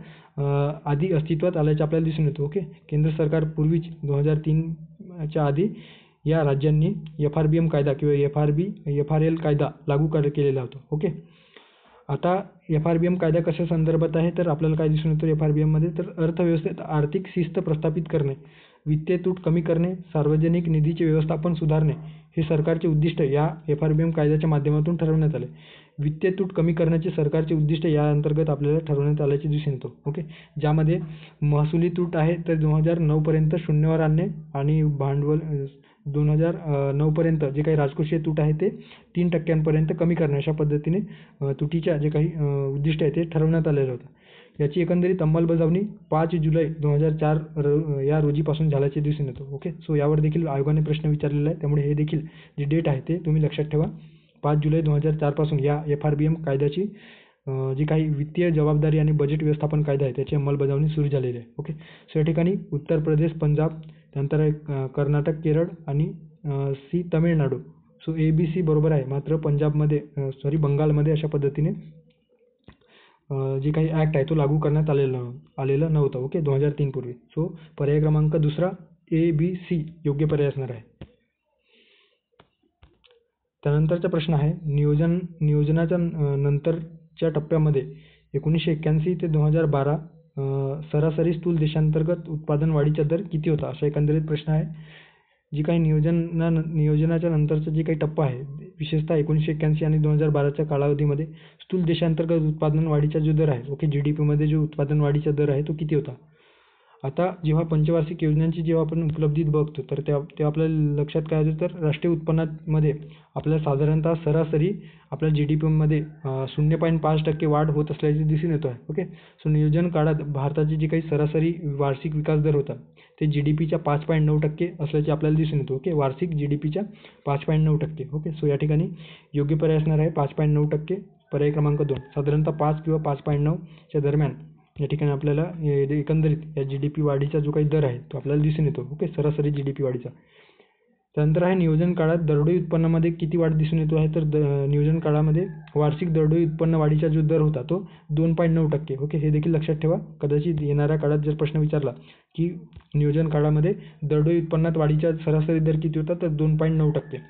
आधी अस्तित्वात आल्याचे आपल्याला दिसून येतो. ओके. केंद्र सरकार पूर्वीच 2003च्या आधी या राज्यांनी FRBM कायदा किंवा FRL कायदा लागू केलेला होता. ओके. आता FRBM कायदा कशा संदर्भात आहे तर आपल्याला काय दिसून येतं FRBM मध्ये तर अर्थव्यवस्थेत आर्थिक शिस्त प्रस्थापित करणे, वित्तीय तूट कमी करणे, सार्वजनिक निधीचे व्यवस्थापन सुधारणे हे सरकारचे उद्दिष्ट या FRBM कायद्याच्या माध्यमातून ठरवण्यात आले. वित्तीय तूट कमी करण्याचे सरकारचे उद्दिष्ट या अंतर्गत आपल्याला ठरवण्यात आल्याचे दिसून येतो. ओके. ज्यामध्ये महसुली तूट आहे तर 2009 पर्यंत शून्यावर आणणे आणि भांडवल 2009 पर्यंत जे काही राजकोषीय तूट आहे ते 3% कमी करणे अशा पद्धतीने तुटीच्या जे काही उद्दिष्ट आहे ते ठरवण्यात आलेलं होतं. याची एकंदरीत अंमलबजावणी 5 जुलै 2004 या रोजीपासून झाल्याचे दिसून येतो. ओके. सो यावर देखील आयोगाने प्रश्न विचारलेला आहे त्यामुळे हे देखील जे डेट आहे ते तुम्ही लक्षात ठेवा. 5 जुलै 2004 पासून या FRBM कायद्याची जी काही वित्तीय जबाबदारी आणि बजेट व्यवस्थापन कायदा आहे त्याची अंमलबजावणी सुरू झालेली आहे. ओके. सो या ठिकाणी उत्तर प्रदेश, पंजाब, त्यानंतर कर्नाटक, केरळ आणि C तामिळनाडू. सो ABC बरोबर आहे. मात्र बंगालमध्ये अशा पद्धतीने जे काही ॲक्ट आहे तो लागू करण्यात आलेला नव्हता. ओके. 2003 पूर्वी. सो पर्याय क्रमांक दुसरा ABC योग्य पर्याय असणार आहे. त्यानंतरचा प्रश्न आहे नियोजनाच्या नंतरच्या टप्प्यामध्ये 1981 ते 2012 सरासरी स्थूल देशांतर्गत उत्पादन वाढीचा दर किती होता असा एकंदरीत प्रश्न आहे. जी काही नियोजनाच्या नंतरचा जे काही टप्पा आहे विशेषतः 1981 आणि 2012च्या कालावधीमध्ये स्थूल देशांतर्गत उत्पादन वाढीचा जो दर आहे ओके GDP मध्ये जो उत्पादन वाढीचा दर आहे तो किती होता. आता जेव्हा पंचवार्षिक योजनांची जेव्हा आपण उपलब्धी बघतो तर तेव्हा आपल्याला लक्षात काय येतं तर राष्ट्रीय उत्पन्नामध्ये आपल्याला साधारणतः सरासरी आपल्या GDP मध्ये 0.5% वाढ होत असल्याचे दिसून येतो आहे. ओके. सो नियोजन काळात भारताची जी काही सरासरी वार्षिक विकास दर होता ते GDPच्या 5.9% असल्याचे आपल्याला दिसून येतो. ओके. वार्षिक GDPच्या 5.9%. ओके. सो या ठिकाणी योग्य पर्याय असणार आहे 5.9%. पर्याय क्रमांक 2 साधारणतः 5 किंवा 5.9च्या दरम्यान या ठिकाणी आपल्याला एकंदरीत या GDP वाढीचा जो काही दर आहे तो आपल्याला दिसून येतो. ओके. सरासरी GDP वाढीचा. त्यानंतर आहे नियोजन काळात दरडोई उत्पन्नामध्ये किती वाढ दिसून येतो आहे, तर नियोजन काळामध्ये वार्षिक दरडोई उत्पन्न वाढीचा जो दर होता तो 2.9%. ओके, हे देखील लक्षात ठेवा. कदाचित येणाऱ्या काळात जर प्रश्न विचारला की नियोजन काळामध्ये दरडोई उत्पन्नात वाढीचा सरासरी दर किती होता, तर 2.9%.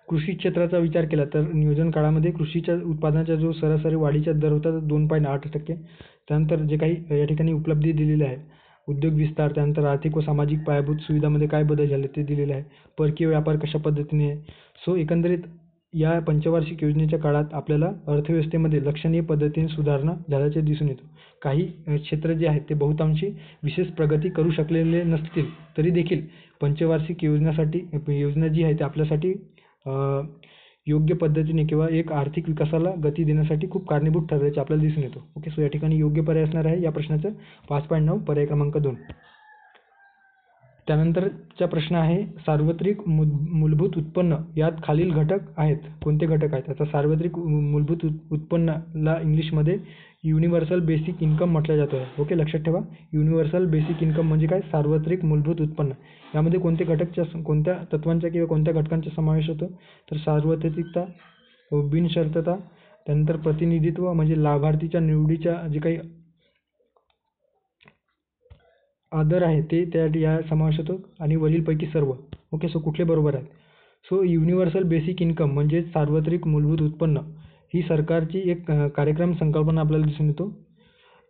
कृषी क्षेत्राचा विचार केला तर नियोजन काळामध्ये कृषीच्या उत्पादनाचा जो सरासरी वाढीचा दर होता तो 2.8%. त्यानंतर जे काही या ठिकाणी उपलब्धी दिलेली आहे, उद्योग विस्तार, त्यानंतर आर्थिक व सामाजिक पायाभूत सुविधामध्ये काय बदल झाले ते दिलेले आहे. परकीय व्यापार कशा पद्धतीने आहे. सो एकंदरीत या पंचवार्षिक योजनेच्या काळात आपल्याला अर्थव्यवस्थेमध्ये लक्षणीय पद्धतीने सुधारणा झाल्याचे दिसून येतो. काही क्षेत्र जे आहेत ते बहुतांशी विशेष प्रगती करू शकलेले नसतील तरी देखील पंचवार्षिक योजना जी आहे ते आपल्यासाठी योग्य पद्धतीने किंवा एक आर्थिक विकासाला गती देण्यासाठी खूप कारणीभूत ठरल्याचे आपल्याला दिसून येतो. ओके, सो या ठिकाणी योग्य पर्याय असणार आहे या प्रश्नाचं 5.9 पर्याय क्रमांक 2. त्यानंतरचा प्रश्न आहे सार्वत्रिक मूलभूत उत्पन्न यात खालील घटक आहेत. कोणते घटक आहेत? आता सार्वत्रिक मूलभूत उत्पन्नाला इंग्लिशमध्ये युनिव्हर्सल बेसिक इन्कम म्हटलं जातं आहे. ओके, लक्षात ठेवा. युनिव्हर्सल बेसिक इन्कम म्हणजे काय? सार्वत्रिक मूलभूत उत्पन्न. यामध्ये कोणत्या तत्वांचा किंवा कोणत्या घटकांचा समावेश होतो? तर सार्वत्रिकता, बिनशर्तता, त्यानंतर प्रतिनिधित्व म्हणजे लाभार्थीच्या निवडीच्या जे काही आदर आहे ते या समावेश होतो आणि वरीलपैकी सर्व. ओके, सो कुठले बरोबर आहेत? सो युनिव्हर्सल बेसिक इन्कम म्हणजे सार्वत्रिक मूलभूत उत्पन्न ही सरकारची एक कार्यक्रम संकल्पना आपल्याला दिसून येतो,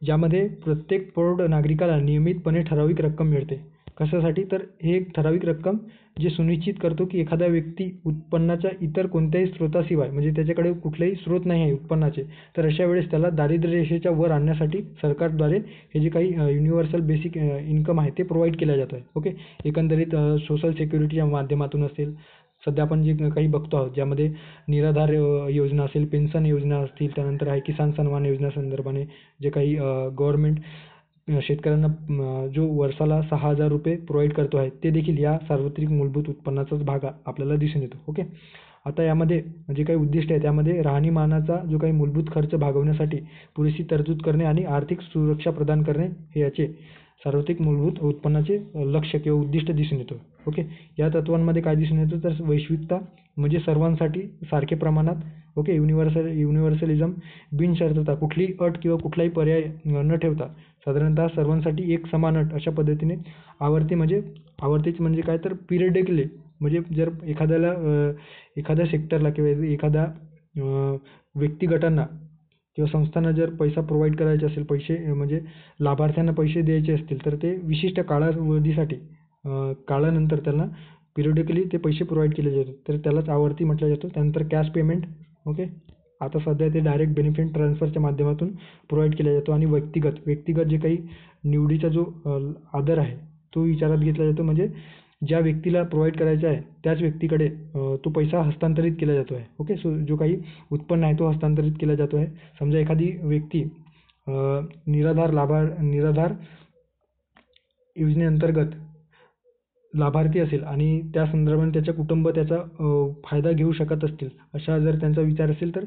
ज्यामध्ये प्रत्येक प्रौढ नागरिकाला नियमितपणे ठराविक रक्कम मिळते. कशासाठी? तर हे एक ठराविक रक्कम जे सुनिश्चित करतो की एखादा व्यक्ती उत्पन्नाच्या इतर कोणत्याही स्रोताशिवाय, म्हणजे त्याच्याकडे कुठलेही स्रोत नाही आहे उत्पन्नाचे, तर अशा वेळेस त्याला दारिद्र्य रेषेच्या वर आणण्यासाठी सरकारद्वारे हे जे काही युनिव्हर्सल बेसिक इन्कम आहे ते प्रोव्हाइड केलं जातं आहे. ओके, एकंदरीत सोशल सिक्युरिटीच्या माध्यमातून असेल, सध्या आपण जे काही बघतो आहोत ज्यामध्ये निराधार योजना असेल, पेन्शन योजना असतील, त्यानंतर आहे किसान सन्मान योजना संदर्भाने जे काही गव्हर्नमेंट शेतकऱ्यांना जो वर्षाला 6,000 रुपये प्रोव्हाइड करतो आहे ते देखील या सार्वत्रिक मूलभूत उत्पन्नाचाच भाग आपल्याला दिसून येतो. ओके, आता यामध्ये जे काही उद्दिष्ट आहे त्यामध्ये राहणीमानाचा जो काही मूलभूत खर्च भागवण्यासाठी पुरेशी तरतूद करणे आणि आर्थिक सुरक्षा प्रदान करणे हे याचे सार्वत्रिक मूलभूत उत्पन्नाचे लक्ष्य किंवा उद्दिष्ट दिसून येतो. ओके, या तत्वांमध्ये काय दिसून येतं तर वैश्विकता म्हणजे सर्वांसाठी सारखे प्रमाणात. ओके, युनिव्हर्सलिझम, बिनशर्तता, कुठलीही अट किंवा कुठलाही पर्याय न ठेवता साधारणतः सर्वांसाठी एक समान अट अशा पद्धतीने. आवर्तीच म्हणजे काय तर पिरियडिकली, म्हणजे जर एखाद्या सेक्टरला किंवा एखाद्या व्यक्तिगटांना किंवा संस्थांना जर पैसा प्रोव्हाइड करायचे असेल, पैसे म्हणजे लाभार्थ्यांना पैसे द्यायचे असतील तर ते विशिष्ट कालावधीसाठी काळानंतर त्यांना पिरियडिकली ते पैसे प्रोव्हाइड केले जातात, तर त्यालाच आवर्ती म्हटलं जातं. त्यानंतर कॅश पेमेंट. ओके, आता सध्या ते डायरेक्ट बेनिफिट ट्रान्सफरच्या माध्यमातून प्रोव्हाइड केला जातो. आणि व्यक्तिगत जे काही निवडीचा जो आदर आहे तो विचारात घेतला जातो, म्हणजे ज्या व्यक्तीला प्रोव्हाइड करायचा आहे त्याच व्यक्तीकडे तो पैसा हस्तांतरित केला जातो आहे. ओके, सो जो काही उत्पन्न आहे तो हस्तांतरित केला जातो आहे. समजा एखादी व्यक्ती निराधार योजनेअंतर्गत लाभार्थी असेल आणि त्या संदर्भाने त्याच्या कुटुंब त्याचा फायदा घेऊ शकत असतील, अशा जर त्यांचा विचार असेल तर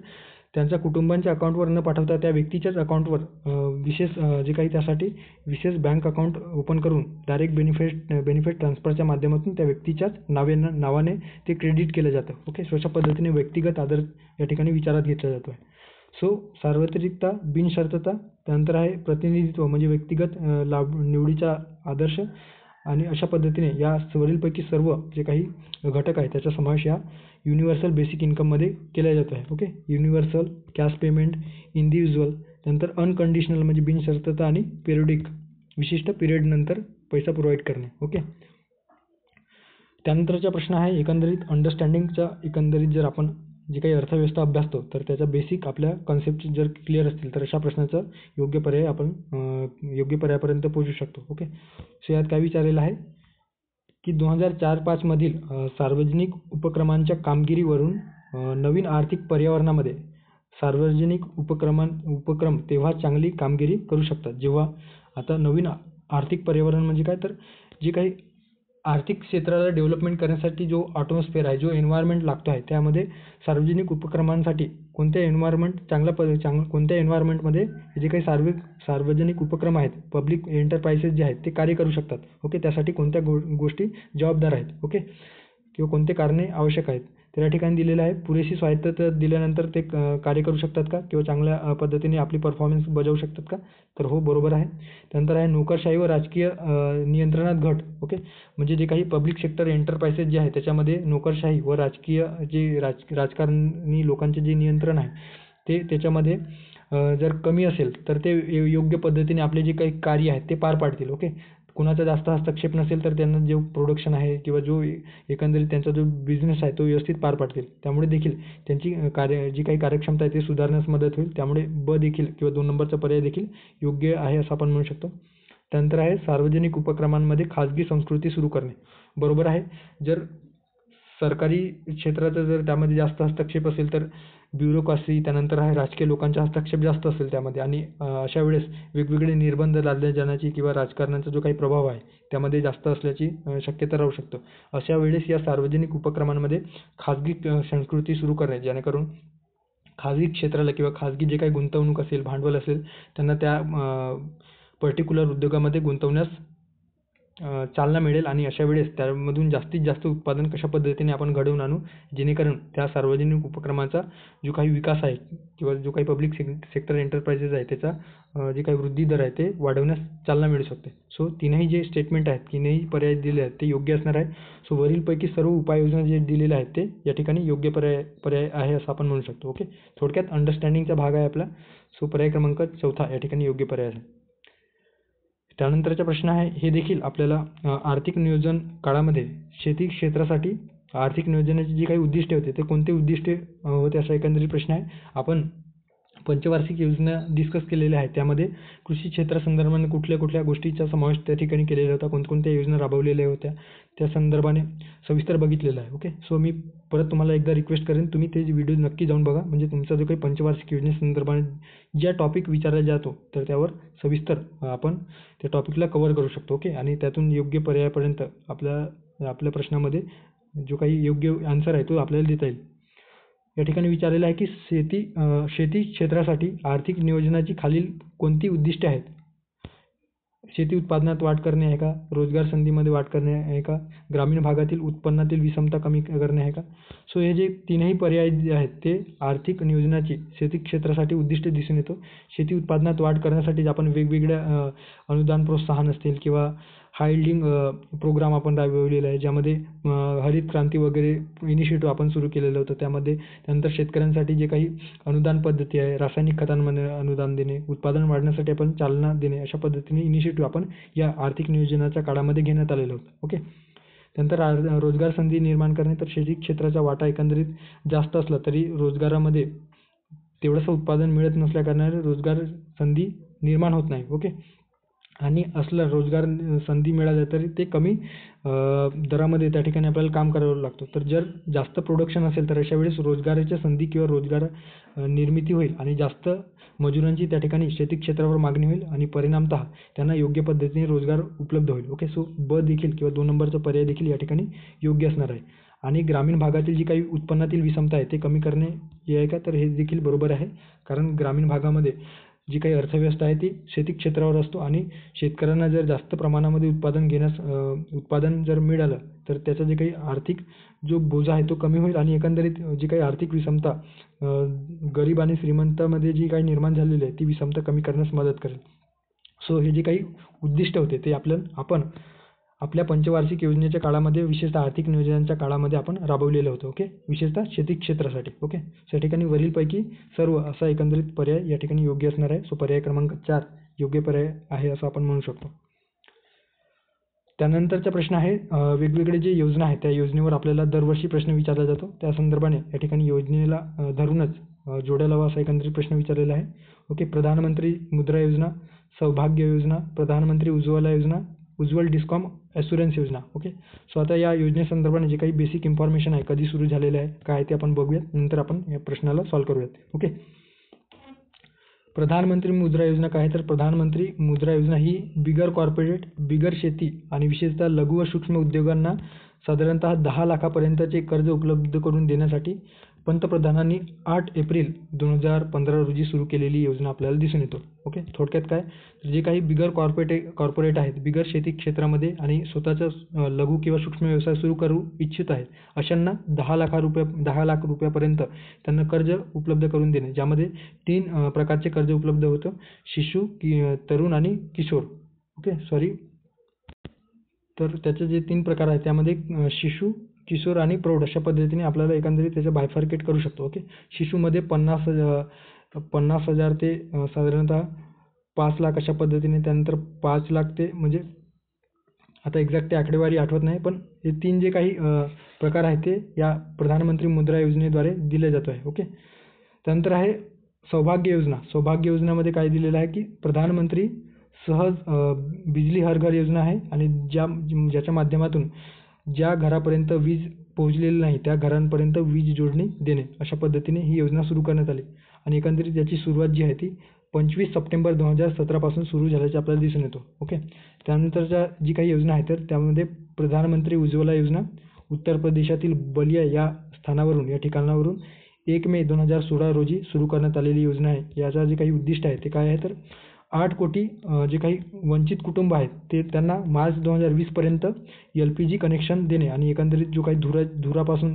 त्यांच्या कुटुंबांच्या अकाउंटवर न पाठवता त्या व्यक्तीच्याच अकाउंटवर विशेष जे काही त्यासाठी विशेष बँक अकाउंट ओपन करून डायरेक्ट बेनिफिट ट्रान्सफरच्या माध्यमातून त्या व्यक्तीच्याच नावाने ते क्रेडिट केलं जातं. ओके, अशा पद्धतीने व्यक्तिगत आदर या ठिकाणी विचारात घेतला जातो आहे. सो सार्वत्रिकता, बिनशर्तता, त्यानंतर आहे प्रतिनिधित्व म्हणजे व्यक्तिगत निवडीचा आदर्श, आणि अशा पद्धतीने या वरीलपैकी सर्व जे काही घटक आहेत त्याचा समावेश या युनिव्हर्सल बेसिक इन्कममध्ये केला जातो आहे. Okay, universal, cash payment, individual, त्यानंतर अनकंडिशनल म्हणजे बिनशर्तता, आणि पिरियडिक विशिष्ट पिरियडनंतर पैसा प्रोव्हाइड करणे. ओके, त्यानंतरचा प्रश्न आहे एकंदरीत अंडरस्टँडिंगचा. एकंदरीत जर आपण जे काही अर्थव्यवस्था अभ्यासतो तर त्याच्या बेसिक आपल्या कॉन्सेप्ट जर क्लिअर असतील तर अशा प्रश्नाचं योग्य पर्यायापर्यंत पोहोचू शकतो. ओके, सो यात काय विचारलेलं आहे की 2004-05 मधील सार्वजनिक उपक्रमांच्या कामगिरीवरून नवीन आर्थिक पर्यावरणामध्ये सार्वजनिक उपक्रम तेव्हा चांगली कामगिरी करू शकतात जेव्हा. आता नवीन आर्थिक पर्यावरण म्हणजे काय तर जे काही आर्थिक क्षेत्राला डेव्हलपमेंट करण्यासाठी जो ॲटमॉस्फिअर आहे, जो एन्व्हायरमेंट लागतो आहे, त्यामध्ये सार्वजनिक उपक्रमांसाठी कोणत्या एन्व्हायरमेंटमध्ये जे काही सार्वजनिक उपक्रम आहेत, पब्लिक एंटरप्राइसेस जे आहेत ते कार्य करू शकतात. ओके, त्यासाठी कोणत्या गोष्टी जबाबदार आहेत. ओके, किंवा कोणते कारणे आवश्यक आहेत. तर या ठिकाणी दिलेलं आहे, पुरेशी स्वायत्तता दिल्यानंतर ते कार्य करू शकतात का किंवा चांगल्या पद्धतीने आपली परफॉर्मन्स बजावू शकतात का? तर हो, बरोबर आहे. त्यानंतर आहे नोकरशाही व राजकीय नियंत्रणात घट. ओके, म्हणजे जे काही पब्लिक सेक्टर एंटरप्राइसेस जे आहे त्याच्यामध्ये नोकरशाही व राजकीय जे राजकारणी लोकांचे जे नियंत्रण आहे ते त्याच्यामध्ये जर कमी असेल तर ते योग्य पद्धतीने आपले जे काही कार्य आहेत ते पार पाडतील. ओके, कुणाचा जास्त हस्तक्षेप नसेल तर त्यांना जो प्रोडक्शन आहे किंवा जो एकंदरीत त्यांचा जो बिझनेस आहे तो व्यवस्थित पार पाडतील. त्यामुळे देखील त्यांची जी काही कार्यक्षमता आहे ते सुधारण्यास मदत होईल. त्यामुळे ब देखील किंवा 2 नंबरचा पर्याय देखील योग्य आहे असं आपण म्हणू शकतो. त्यानंतर आहे सार्वजनिक उपक्रमांमध्ये खाजगी संस्कृती सुरू करणे. बरोबर आहे. जर सरकारी क्षेत्राचा जर त्यामध्ये जास्त हस्तक्षेप असेल तर ब्युरोक्रसी, त्यानंतर आहे राजकीय लोकांचा हस्तक्षेप जास्त असेल त्यामध्ये आणि अशा वेळेस वेगवेगळे निर्बंध लादले जाण्याची किंवा राजकारणाचा जो काही प्रभाव आहे त्यामध्ये जास्त असल्याची शक्यता राहू शकतो. अशा वेळेस या सार्वजनिक उपक्रमांमध्ये खाजगी संस्कृती सुरू करणे, जेणेकरून खाजगी क्षेत्राला किंवा खाजगी जे काही गुंतवणूक असेल, भांडवल असेल, त्यांना त्या पर्टिक्युलर उद्योगामध्ये गुंतवण्यास चालना मिळेल आणि अशा वेळेस त्यामधून जास्तीत जास्त उत्पादन कशा पद्धतीने आपण घडवून आणू, जेणेकरून त्या सार्वजनिक उपक्रमाचा जो काही विकास आहे किंवा जो काही पब्लिक सेक्टर एंटरप्राइजेस आहे त्याचा जे काही वृद्धी दर आहे ते वाढवण्यास चालना मिळू शकते. सो तीनही जे स्टेटमेंट आहेत, तीनही पर्याय दिले आहेत ते योग्य असणार आहे. सो वरीलपैकी सर्व उपाययोजना जे दिलेल्या आहेत ते या ठिकाणी योग्य पर्याय आहे असं आपण म्हणू शकतो. ओके, थोडक्यात अंडरस्टँडिंगचा भाग आहे आपला. सो पर्याय क्रमांक 4 या ठिकाणी योग्य पर्याय आहे. त्यानंतरचा प्रश्न आहे, हे देखील आपल्याला आर्थिक नियोजन काळामध्ये शेती क्षेत्रासाठी आर्थिक नियोजनाची जी काही उद्दिष्टे होते ते कोणते उद्दिष्टे होते असा एकंदरीत प्रश्न आहे. आपण पंचवार्षिक योजना डिस्कस केलेल्या आहेत, त्यामध्ये कृषी क्षेत्रासंदर्भाने कुठल्या कुठल्या गोष्टीचा समावेश त्या ठिकाणी केलेला होता, कोणकोणत्या योजना राबवलेल्या होत्या त्या संदर्भाने सविस्तर बघितलेलं आहे. ओके, सो मी परत तुम्हाला एकदा रिक्वेस्ट करेन, तुम्ही ते व्हिडिओ नक्की जाऊन बघा, म्हणजे तुमचा जो काही पंचवार्षिक योजनेसंदर्भाने ज्या टॉपिक विचारला जातो तर त्यावर सविस्तर आपण त्या टॉपिकला कव्हर करू शकतो. ओके, आणि त्यातून योग्य पर्यायापर्यंत आपल्या प्रश्नामध्ये जो काही योग्य आन्सर आहे तो आपल्याला देता येईल. या ठिकाणी विचारलेलं आहे की शेती क्षेत्रासाठी आर्थिक नियोजनाची खालील कोणती उद्दिष्टे आहेत? शेती उत्पादनात वाढ करणे आहे का? रोजगार संधीमध्ये वाढ करणे आहे का? ग्रामीण भागातील उत्पन्नातील विषमता कमी करणे आहे का? सो हे जे तीनही पर्याय जे आहेत ते आर्थिक नियोजनाची शेती क्षेत्रासाठी उद्दिष्ट दिसून येतो. शेती उत्पादनात वाढ करण्यासाठी आपण वेगवेगळ्या अनुदान प्रोत्साहन असतील किंवा हायलिंग प्रोग्राम आपण राबवलेला आहे, ज्यामध्ये हरित क्रांती वगैरे इनिशिएटिव्ह आपण सुरू केलेलं होतं. त्यामध्ये त्यानंतर शेतकऱ्यांसाठी जे काही अनुदान पद्धती आहे, रासायनिक खतांमध्ये अनुदान देणे, उत्पादन वाढण्यासाठी आपण चालना देणे, अशा पद्धतीने इनिशिएटिव्ह आपण या आर्थिक नियोजनाच्या काळामध्ये घेण्यात आलेलं होतं. ओके, त्यानंतर रोजगार संधी निर्माण करणे, तर शेती क्षेत्राचा वाटा एकंदरीत जास्त असला तरी रोजगारामध्ये तेवढंसं उत्पादन मिळत नसल्या कारणाने रोजगार संधी निर्माण होत नाही. ओके, आणि असलं रोजगार संधी मिळाल्या तरी ते कमी दरामध्ये त्या ठिकाणी आपल्याला काम करावं लागतं. तर जर जास्त प्रोडक्शन असेल तर अशा वेळेस रोजगाराच्या संधी किंवा रोजगार निर्मिती होईल आणि जास्त मजुरांची त्या ठिकाणी शेती क्षेत्रावर मागणी होईल आणि परिणामतः त्यांना योग्य पद्धतीने रोजगार उपलब्ध होईल. ओके, सो ब देखील किंवा 2 नंबरचा पर्याय देखील या ठिकाणी योग्य असणार आहे. आणि ग्रामीण भागातील जी काही उत्पन्नातील विषमता आहे ते कमी करणे हे आहे का? तर हे देखील बरोबर आहे, कारण ग्रामीण भागामध्ये जी काही अर्थव्यवस्था आहे ती शेती क्षेत्रावर असतो आणि शेतकऱ्यांना जर जास्त प्रमाणामध्ये उत्पादन जर मिळालं तर त्याचा जे काही आर्थिक जो बोजा आहे तो कमी होईल आणि एकंदरीत जी काही आर्थिक विषमता गरीब आणि श्रीमंतामध्ये जी काही निर्माण झालेली आहे ती विषमता कमी करण्यास मदत करेल. सो हे जे काही उद्दिष्ट होते ते आपण आपल्या पंचवार्षिक योजनेच्या काळामध्ये विशेषतः आर्थिक नियोजनाच्या काळामध्ये आपण राबवलेलं होतं. ओके, विशेषतः शेती क्षेत्रासाठी. ओके, सो या ठिकाणी वरीलपैकी सर्व असा एकंदरीत पर्याय या ठिकाणी योग्य असणार आहे. सो पर्याय क्रमांक 4 योग्य पर्याय आहे असं आपण म्हणू शकतो. त्यानंतरचा प्रश्न आहे, वेगवेगळे जे योजना आहेत त्या योजनेवर आपल्याला दरवर्षी प्रश्न विचारला जातो, त्या संदर्भाने या ठिकाणी योजनेला धरूनच जोड्या लावा असा एकंदरीत प्रश्न विचारलेला आहे. ओके, प्रधानमंत्री मुद्रा योजना, सौभाग्य योजना, प्रधानमंत्री उज्ज्वला योजना, उज्ज्वल डिस्कॉम ॲश्युरन्स योजना. ओके, सो आता या योजनेसंदर्भाने जे काही बेसिक इन्फॉर्मेशन आहे, कधी सुरू झालेलं आहे, काय ते आपण बघूयात, नंतर आपण या प्रश्नाला सॉल्व्ह करूयात. ओके, प्रधानमंत्री मुद्रा योजना काय आहे? तर प्रधानमंत्री मुद्रा योजना ही बिगर कॉर्पोरेट, बिगर शेती आणि विशेषतः लघु व सूक्ष्म उद्योगांना साधारणतः 10 लाखापर्यंतचे कर्ज उपलब्ध करून देण्यासाठी पंतप्रधानांनी 8 एप्रिल 2015 रोजी सुरू केलेली योजना आपल्याला दिसून येतो. ओके, थोडक्यात काय, जे काही बिगर कॉर्पोरेट आहेत, बिगर शेती क्षेत्रामध्ये आणि स्वतःचा लघु किंवा सूक्ष्म व्यवसाय सुरू करू इच्छित आहेत अशांना 10 लाख रुपयापर्यंत त्यांना कर्ज उपलब्ध करून देणे, ज्यामध्ये 3 प्रकारचे कर्ज उपलब्ध होतं: शिशु, तरुण आणि किशोर. तर त्याचे जे 3 प्रकार आहेत त्यामध्ये शिशु, किशोर आणि प्रौढ अशा पद्धतीने आपल्याला एकंदरीत त्याचं बायफर्केट करू शकतो. ओके, शिशुमध्ये 50,000 ते साधारणतः 5 लाख अशा पद्धतीने, त्यानंतर 5 लाख ते, म्हणजे आता एक्झॅक्ट आकडेवारी आठवत नाही, पण हे 3 जे काही प्रकार आहेत ते या प्रधानमंत्री मुद्रा योजनेद्वारे दिले जात आहे. ओके, त्यानंतर आहे सौभाग्य योजना. सौभाग्य योजनेमध्ये काय दिलेलं आहे की प्रधानमंत्री सहज बिजली हर घर योजना आहे आणि ज्याच्या माध्यमातून ज्या घरापर्यंत वीज पोहोचलेली नाही त्या घरांपर्यंत वीज जोडणी देणे, अशा पद्धतीने ही योजना सुरू करण्यात आली. आणि एकंदरीत याची सुरुवात जी आहे ती 25 सप्टेंबर 2017 पासून सुरू झाल्याचे आपल्याला दिसून येतो. ओके, त्यानंतरच्या जी काही योजना आहेत तर त्यामध्ये प्रधानमंत्री उज्ज्वला योजना उत्तर प्रदेशातील बलिया या ठिकाणावरून 1 मे 2016 रोजी सुरू करण्यात आलेली योजना आहे. याचा जे काही उद्दिष्ट आहे ते काय आहे तर 8 कोटी जे काही वंचित कुटुंब आहेत ते त्यांना मार्च 2020 पर्यंत LPG कनेक्शन देणे आणि एकंदरीत जो काही धुरापासून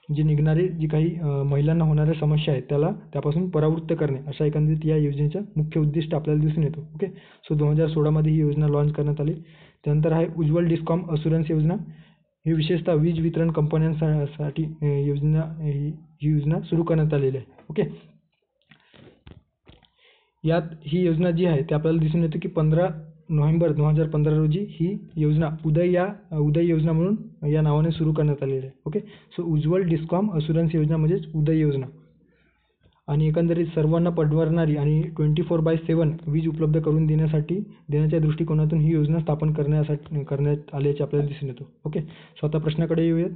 जे निघणारे जी काही महिलांना होणाऱ्या समस्या आहेत त्यापासून परावृत्त करणे, अशा एकंदरीत या योजनेचा मुख्य उद्दिष्ट आपल्याला दिसून येतो. ओके, सो 2016 मध्ये ही योजना लॉन्च करण्यात आली. त्यानंतर आहे उज्ज्वल डिस्कॉम अशुरन्स योजना. ही विशेषतः वीज वितरण कंपन्यांसाठी ही योजना सुरू करण्यात आलेली आहे. ओके, यात ही योजना जी आहे ते आपल्याला दिसून येते की 15 नोव्हेंबर 2015 रोजी ही योजना उदय योजना म्हणून या नावाने सुरू करण्यात आलेली आहे. ओके, सो उज्ज्वल डिस्कॉम अशुरन्स योजना म्हणजेच उदय योजना. आणि एकंदरीत सर्वांना परवडणारी आणि 24/7 वीज उपलब्ध करून देण्याच्या दृष्टिकोनातून ही योजना स्थापन करण्यात आल्याचे आपल्याला दिसून येतो. ओके, सो आता प्रश्नाकडे येऊयात.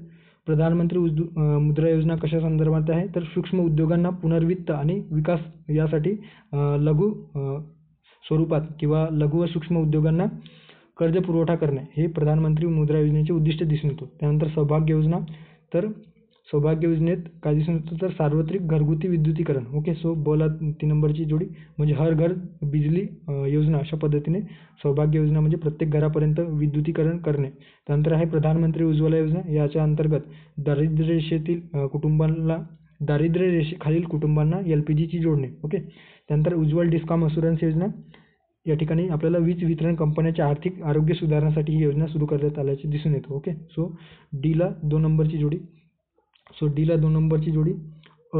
प्रधानमंत्री मुद्रा योजना कशा संदर्भात आहे तर सूक्ष्म उद्योगांना पुनर्वित्त आणि विकास यासाठी लघु स्वरूपात किंवा लघु व सूक्ष्म उद्योगांना कर्ज पुरवठा करणे हे प्रधानमंत्री मुद्रा योजनेचे उद्दिष्ट दिसून येतो. त्यानंतर सौभाग्य योजना. तर सौभाग्य योजनेत काय दिसून येतं तर सार्वत्रिक घरगुती विद्युतीकरण. ओके, सो बोला 3 नंबरची जोडी म्हणजे हर घर बिजली योजना, अशा पद्धतीने सौभाग्य योजना म्हणजे प्रत्येक घरापर्यंत विद्युतीकरण करणे. त्यानंतर आहे प्रधानमंत्री उज्ज्वला योजना. याच्या अंतर्गत दारिद्र्य रेषेखालील कुटुंबांना LPGची जोडणे. ओके, त्यानंतर उज्ज्वल डिस्कॉम अशुरन्स योजना. या ठिकाणी आपल्याला वीज वितरण कंपन्यांच्या आर्थिक आरोग्य सुधारण्यासाठी ही योजना सुरू करण्यात आल्याचे दिसून येतो. ओके, सो डी ला 2 नंबरची जोडी. डी ला 2 नंबरची जोडी,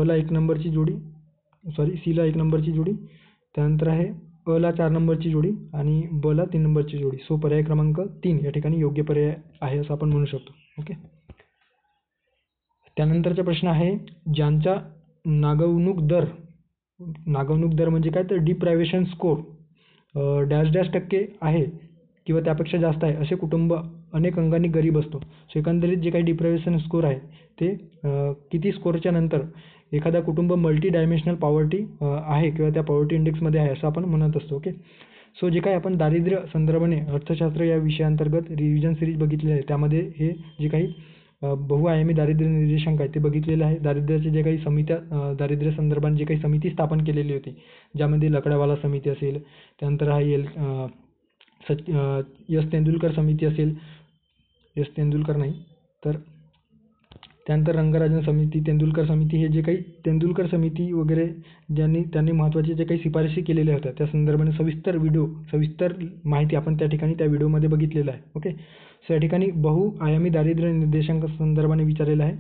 ला 1 नंबरची जोडी, सी ला 1 नंबरची जोडी, त्यानंतर आहे ला 4 नंबरची जोडी आणि ब ला 3 नंबरची जोडी. सो पर्याय क्रमांक 3 या ठिकाणी योग्य पर्याय आहे असं आपण म्हणू शकतो. ओके, त्यानंतरचा प्रश्न आहे ज्यांचा नागवणूक दर म्हणजे काय तर डिप्रायव्हेशन स्कोर -% आहे किंवा त्यापेक्षा जास्त आहे असे कुटुंब अनेक अंगांनी गरीब असतो. सो एकंदरीत जे काही डिप्रायव्हेशन स्कोर आहे ते किती स्कोरच्या नंतर एखादा कुटुंब मल्टी डायमेन्शनल पॉवर्टी आहे किंवा त्या पॉवर्टी इंडेक्समध्ये आहे असं आपण म्हणत असतो. ओके, सो जे काही आपण दारिद्र्य संदर्भाने अर्थशास्त्र या विषयाअंतर्गत रिव्हिजन सिरीज बघितलेली आहे त्यामध्ये हे जे काही बहुआयामी दारिद्र्य निर्देशांक आहे ते बघितलेलं आहे. दारिद्र्याचे जे काही दारिद्र्य संदर्भात जे काही समिती स्थापन केलेली होती, ज्यामध्ये लकडावाला समिती असेल, त्यानंतर हा एस तेंडुलकर समिती असेल, तेंडुलकर नाही तर त्यानंतर रंगराजन समिती, तेंडुलकर समिती, हे जे काही तेंडुलकर समिती वगैरे त्यांनी महत्त्वाचे जे काही शिफारशी केलेल्या होत्या त्या संदर्भाने सविस्तर माहिती आपण त्या ठिकाणी त्या व्हिडिओमध्ये बघितलेलं आहे. ओके, सो या ठिकाणी बहुआयामी दारिद्र्य निर्देशांक संदर्भाने विचारलेलं आहे,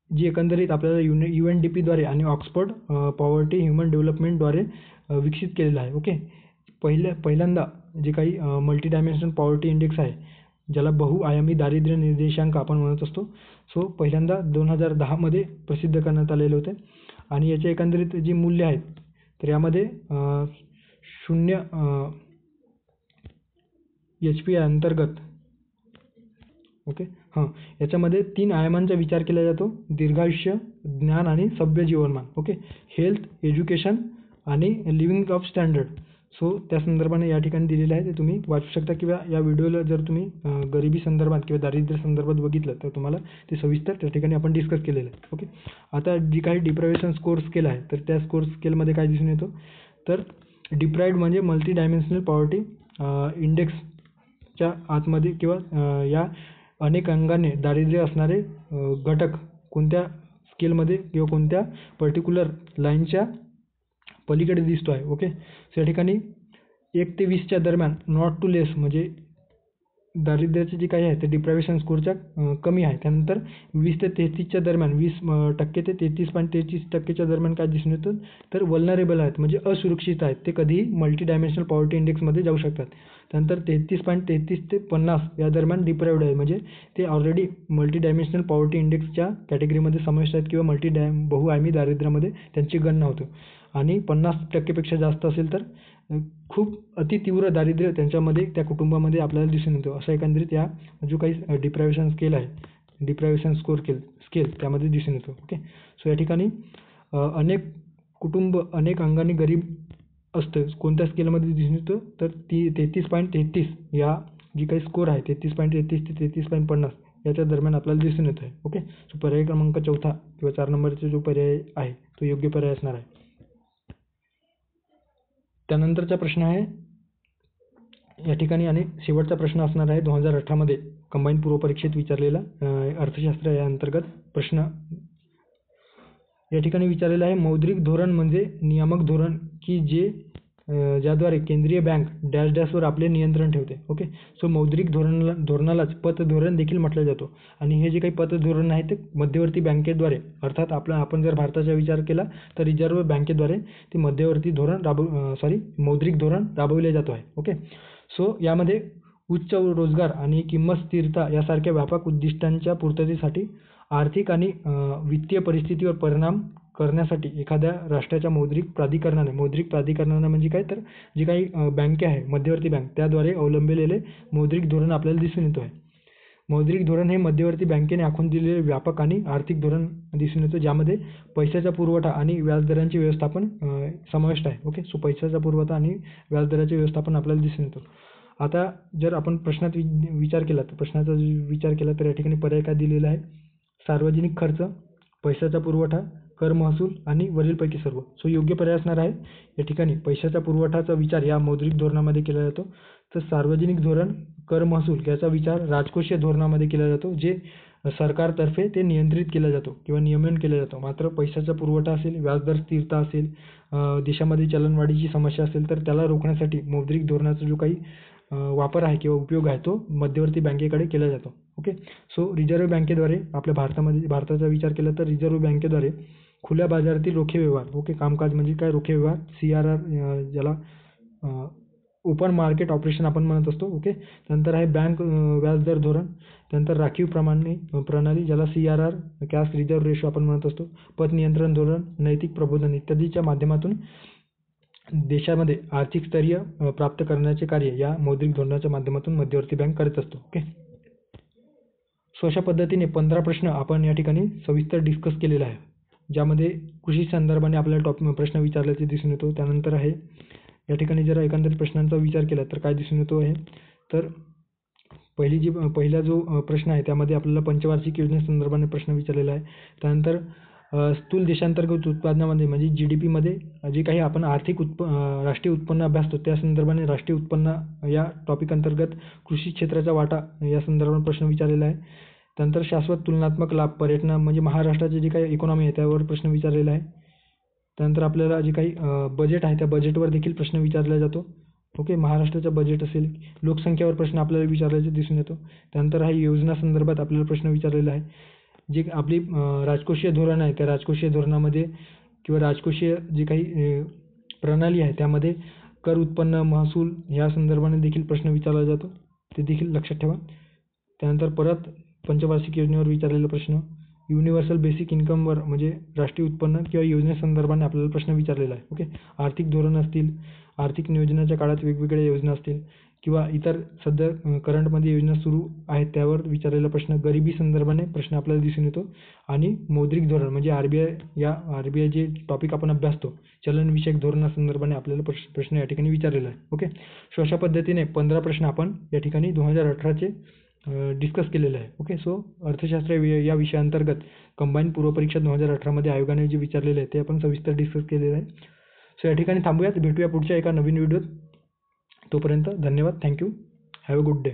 जी एकंदरीत आपल्याला UNDPद्वारे आणि ऑक्सफर्ड पॉवर्टी ह्युमन डेव्हलपमेंटद्वारे विकसित केलेलं आहे. ओके, पहिल्यांदा जे काही मल्टी डायमेन्शनल पॉवर्टी इंडेक्स आहे, ज्याला बहुआयामी दारिद्र्य निर्देशांक आपण म्हणत असतो, सो पहिल्यांदा 2010 मध्ये प्रसिद्ध करण्यात आलेले होते. आणि याचे एकंदरीत जी मूल्य आहेत तर यामध्ये 0 HP अंतर्गत. ओके, याच्यामध्ये 3 आयामांचा विचार केला जातो: दीर्घायुष्य, ज्ञान आणि सभ्य जीवनमान. ओके, हेल्थ, एज्युकेशन आणि लिव्हिंग ऑफ स्टँडर्ड. सो त्या संदर्भाने या ठिकाणी दिलेलं आहे, ते तुम्ही वाचू शकता किंवा या व्हिडिओला जर तुम्ही गरिबी संदर्भात किंवा दारिद्र्य संदर्भात बघितलं तर तुम्हाला ते सविस्तर त्या ठिकाणी आपण डिस्कस केलेलं आहे. ओके, आता जी काही डिप्रायव्हेशन स्कोर स्केल आहे तर त्या स्कोर स्केलमध्ये काय दिसून येतो, तर डिप्राइव्ड म्हणजे मल्टी डायमेन्शनल पॉवर्टी इंडेक्सच्या आतमध्ये किंवा या अनेक अंगाने दारिद्र्य असणारे घटक कोणत्या स्केलमध्ये किंवा कोणत्या पर्टिक्युलर लाईनच्या पलीकडे दिसतो आहे. ओके, सो या ठिकाणी 1 ते 20च्या दरम्यान नॉट टू लेस म्हणजे दारिद्र्याचे जे काही आहे ते डिप्रायव्हेशन स्कोरच्या कमी आहे. त्यानंतर 20 ते 33च्या दरम्यान 20% ते 33.33% दरम्यान काय दिसून येतं, तर वल्नरेबल आहेत म्हणजे असुरक्षित आहेत, ते कधीही मल्टी डायमेन्शनल पॉवर्टी इंडेक्समध्ये जाऊ शकतात. त्यानंतर 33.33 ते 50 या दरम्यान डिप्राइव्ड आहे म्हणजे ते ऑलरेडी मल्टी डायमेन्शनल पॉवर्टी इंडेक्सच्या कॅटेगरीमध्ये समाविष्ट आहेत किंवा बहुआयामी दारिद्र्यामध्ये त्यांची गणना होते. आणि 50%पेक्षा जास्त असेल तर खूप अतितीव्र दारिद्र्य त्यांच्यामध्ये त्या कुटुंबामध्ये आपल्याला दिसून येतो. असं एकंदरीत या जो काही डिप्रायव्हेशन स्केल आहे, डिप्रायव्हेशन स्केल त्यामध्ये दिसून येतो. ओके, सो या ठिकाणी अनेक कुटुंब अनेक अंगाने गरीब असतं कोणत्या स्केलमध्ये दिसून येतं, तर 33.33 या जी काही स्कोर आहे 33.33 ते 33.50 याच्या दरम्यान आपल्याला दिसून येत आहे. ओके, सो पर्याय क्रमांक 4 किंवा 4 नंबरचा जो पर्याय आहे तो योग्य पर्याय असणार आहे. त्यानंतरचा प्रश्न आहे या ठिकाणी आणि शेवटचा प्रश्न असणार आहे 2018 मध्ये कंबाईन पूर्व परीक्षेत विचारलेला अर्थशास्त्र या अंतर्गत प्रश्न या ठिकाणी विचारलेला आहे. मौद्रिक धोरण म्हणजे नियामक धोरण की ज्याद्वारे केंद्रीय बँक डॅश डॅशवर आपले नियंत्रण ठेवते. ओके, सो मौद्रिक धोरणालाच पतधोरण देखील म्हटलं जातो आणि हे जे काही पतधोरण आहे ते मध्यवर्ती बँकेद्वारे अर्थात आपण जर भारताचा विचार केला तर रिझर्व्ह बँकेद्वारे ते मध्यवर्ती मौद्रिक धोरण राबविले जातो आहे. ओके, सो यामध्ये उच्च रोजगार आणि किंमत स्थिरता यासारख्या व्यापक उद्दिष्टांच्या पूर्ततेसाठी आर्थिक आणि वित्तीय परिस्थितीवर परिणाम करण्यासाठी एखाद्या राष्ट्राच्या मौद्रिक प्राधिकरणाने म्हणजे काय, तर जी काही बँके आहे मध्यवर्ती बँक त्याद्वारे अवलंबिलेले मौद्रिक धोरण आपल्याला दिसून येतो आहे. मौद्रिक धोरण हे मध्यवर्ती बँकेने आखून दिलेले व्यापक आणि आर्थिक धोरण दिसून येतो ज्यामध्ये पैशाचा पुरवठा आणि व्याजदरांचे व्यवस्थापन समाविष्ट आहे. ओके, सो पैशाचा पुरवठा आणि व्याजदराचे व्यवस्थापन आपल्याला दिसून येतो. आता जर आपण प्रश्नाचा विचार केला तर या ठिकाणी पर्याय काय दिलेला आहे, सार्वजनिक खर्च, पैशाचा पुरवठा, कर महसूल आणि वरीलपैकी सर्व. सो योग्य पर्याय असणार आहे या ठिकाणी पैशाचा पुरवठाचा विचार या मौद्रिक धोरणामध्ये केला जातो, तर सार्वजनिक धोरण, कर महसूल याचा विचार राजकोषीय धोरणामध्ये केला जातो जे सरकारतर्फे ते नियंत्रित केला जातो किंवा नियमन केला जातो. मात्र पैशाचा पुरवठा असेल, व्याजदर स्थिरता असेल, देशामध्ये चलनवाढीची समस्या असेल तर त्याला रोखण्यासाठी मौद्रिक धोरणाचा जो काही वापर आहे किंवा उपयोग आहे तो मध्यवर्ती बँकेकडे केला जातो. ओके, सो रिझर्व्ह बँकेद्वारे आपल्या भारताचा विचार केला तर रिझर्व्ह बँकेद्वारे खुल्या बाजारातील रोखे व्यवहार, ओके, कामकाज म्हणजे काय रोखे व्यवहार, CRR ज्याला ओपन मार्केट ऑपरेशन आपण म्हणत असतो. ओके, नंतर आहे बँक व्याजदर धोरण, त्यानंतर राखीव प्रणाली ज्याला CRR कॅश रिझर्व्ह रेशो आपण म्हणत असतो, पत नियंत्रण धोरण, नैतिक प्रबोधन इत्यादीच्या माध्यमातून देशामध्ये आर्थिक स्थैर्य प्राप्त करण्याचे कार्य या मौद्रिक धोरणाच्या माध्यमातून मध्यवर्ती बँक करत असतो. ओके, सो अशा पद्धतीने 15 प्रश्न आपण या ठिकाणी सविस्तर डिस्कस केलेला आहे ज्यामध्ये कृषी संदर्भाने आपल्याला प्रश्न विचारल्याचे दिसून येतो. त्यानंतर आहे या ठिकाणी जर एकंदरीत प्रश्नांचा विचार केला तर काय दिसून येतो आहे, तर पहिला जो प्रश्न आहे त्यामध्ये आपल्याला पंचवार्षिक योजनेसंदर्भाने प्रश्न विचारलेला आहे. त्यानंतर स्थूल देशांतर्गत उत्पादनामध्ये म्हणजे GDP मध्ये जे काही आपण राष्ट्रीय उत्पन्न अभ्यासतो त्या संदर्भाने राष्ट्रीय उत्पन्न या टॉपिक अंतर्गत कृषी क्षेत्राचा वाटा या संदर्भात प्रश्न विचारलेला आहे. त्यानंतर शाश्वत तुलनात्मक लाभ पर्यटन म्हणजे महाराष्ट्राचे जे काही इकॉनॉमी आहे त्यावर प्रश्न विचारलेला आहे. त्यानंतर आपल्याला जे काही बजेट आहे त्या बजेटवर देखील प्रश्न विचारला जातो. ओके, महाराष्ट्राचं बजेट असेल, लोकसंख्येवर प्रश्न आपल्याला विचारल्याचे दिसून येतो. त्यानंतर हा योजना संदर्भात आपल्याला प्रश्न विचारलेला आहे. जी आपली राजकोषीय धोरण आहे त्या राजकोषीय धोरणामध्ये किंवा राजकोषीय जी काही प्रणाली आहे त्यामध्ये कर उत्पन्न महसूल ह्या संदर्भाने देखील प्रश्न विचारला जातो, ते देखील लक्षात ठेवा. त्यानंतर परत पंचवार्षिक योजनेवर विचारलेला प्रश्न, युनिव्हर्सल बेसिक इन्कमवर म्हणजे राष्ट्रीय उत्पन्न किंवा योजनेसंदर्भाने आपल्याला प्रश्न विचारलेला आहे. ओके, आर्थिक धोरण असतील, आर्थिक नियोजनाच्या काळात वेगवेगळ्या योजना असतील किंवा इतर सध्या करंटमध्ये योजना सुरू आहेत त्यावर विचारलेला प्रश्न, गरिबी संदर्भाने प्रश्न आपल्याला दिसून येतो आणि मौद्रिक धोरण म्हणजे आर-बी-आय जे टॉपिक आपण अभ्यासतो चलनविषयक धोरणासंदर्भाने आपल्याला प्रश्न या ठिकाणी विचारलेला आहे. ओके, सो अशा पद्धतीने 15 प्रश्न आपण या ठिकाणी 2018चे डिस्कस केलेलं आहे. ओके, सो अर्थशास्त्र या विषयाअंतर्गत कंबाईन पूर्वपरीक्षा 2018 मध्ये आयोगाने जे विचारलेले आहे ते आपण सविस्तर डिस्कस केलेलं आहे. सो या ठिकाणी थांबूयात, भेटूया पुढच्या एका नवीन व्हिडिओत. तोपर्यंत धन्यवाद. Thank you. Have a good day.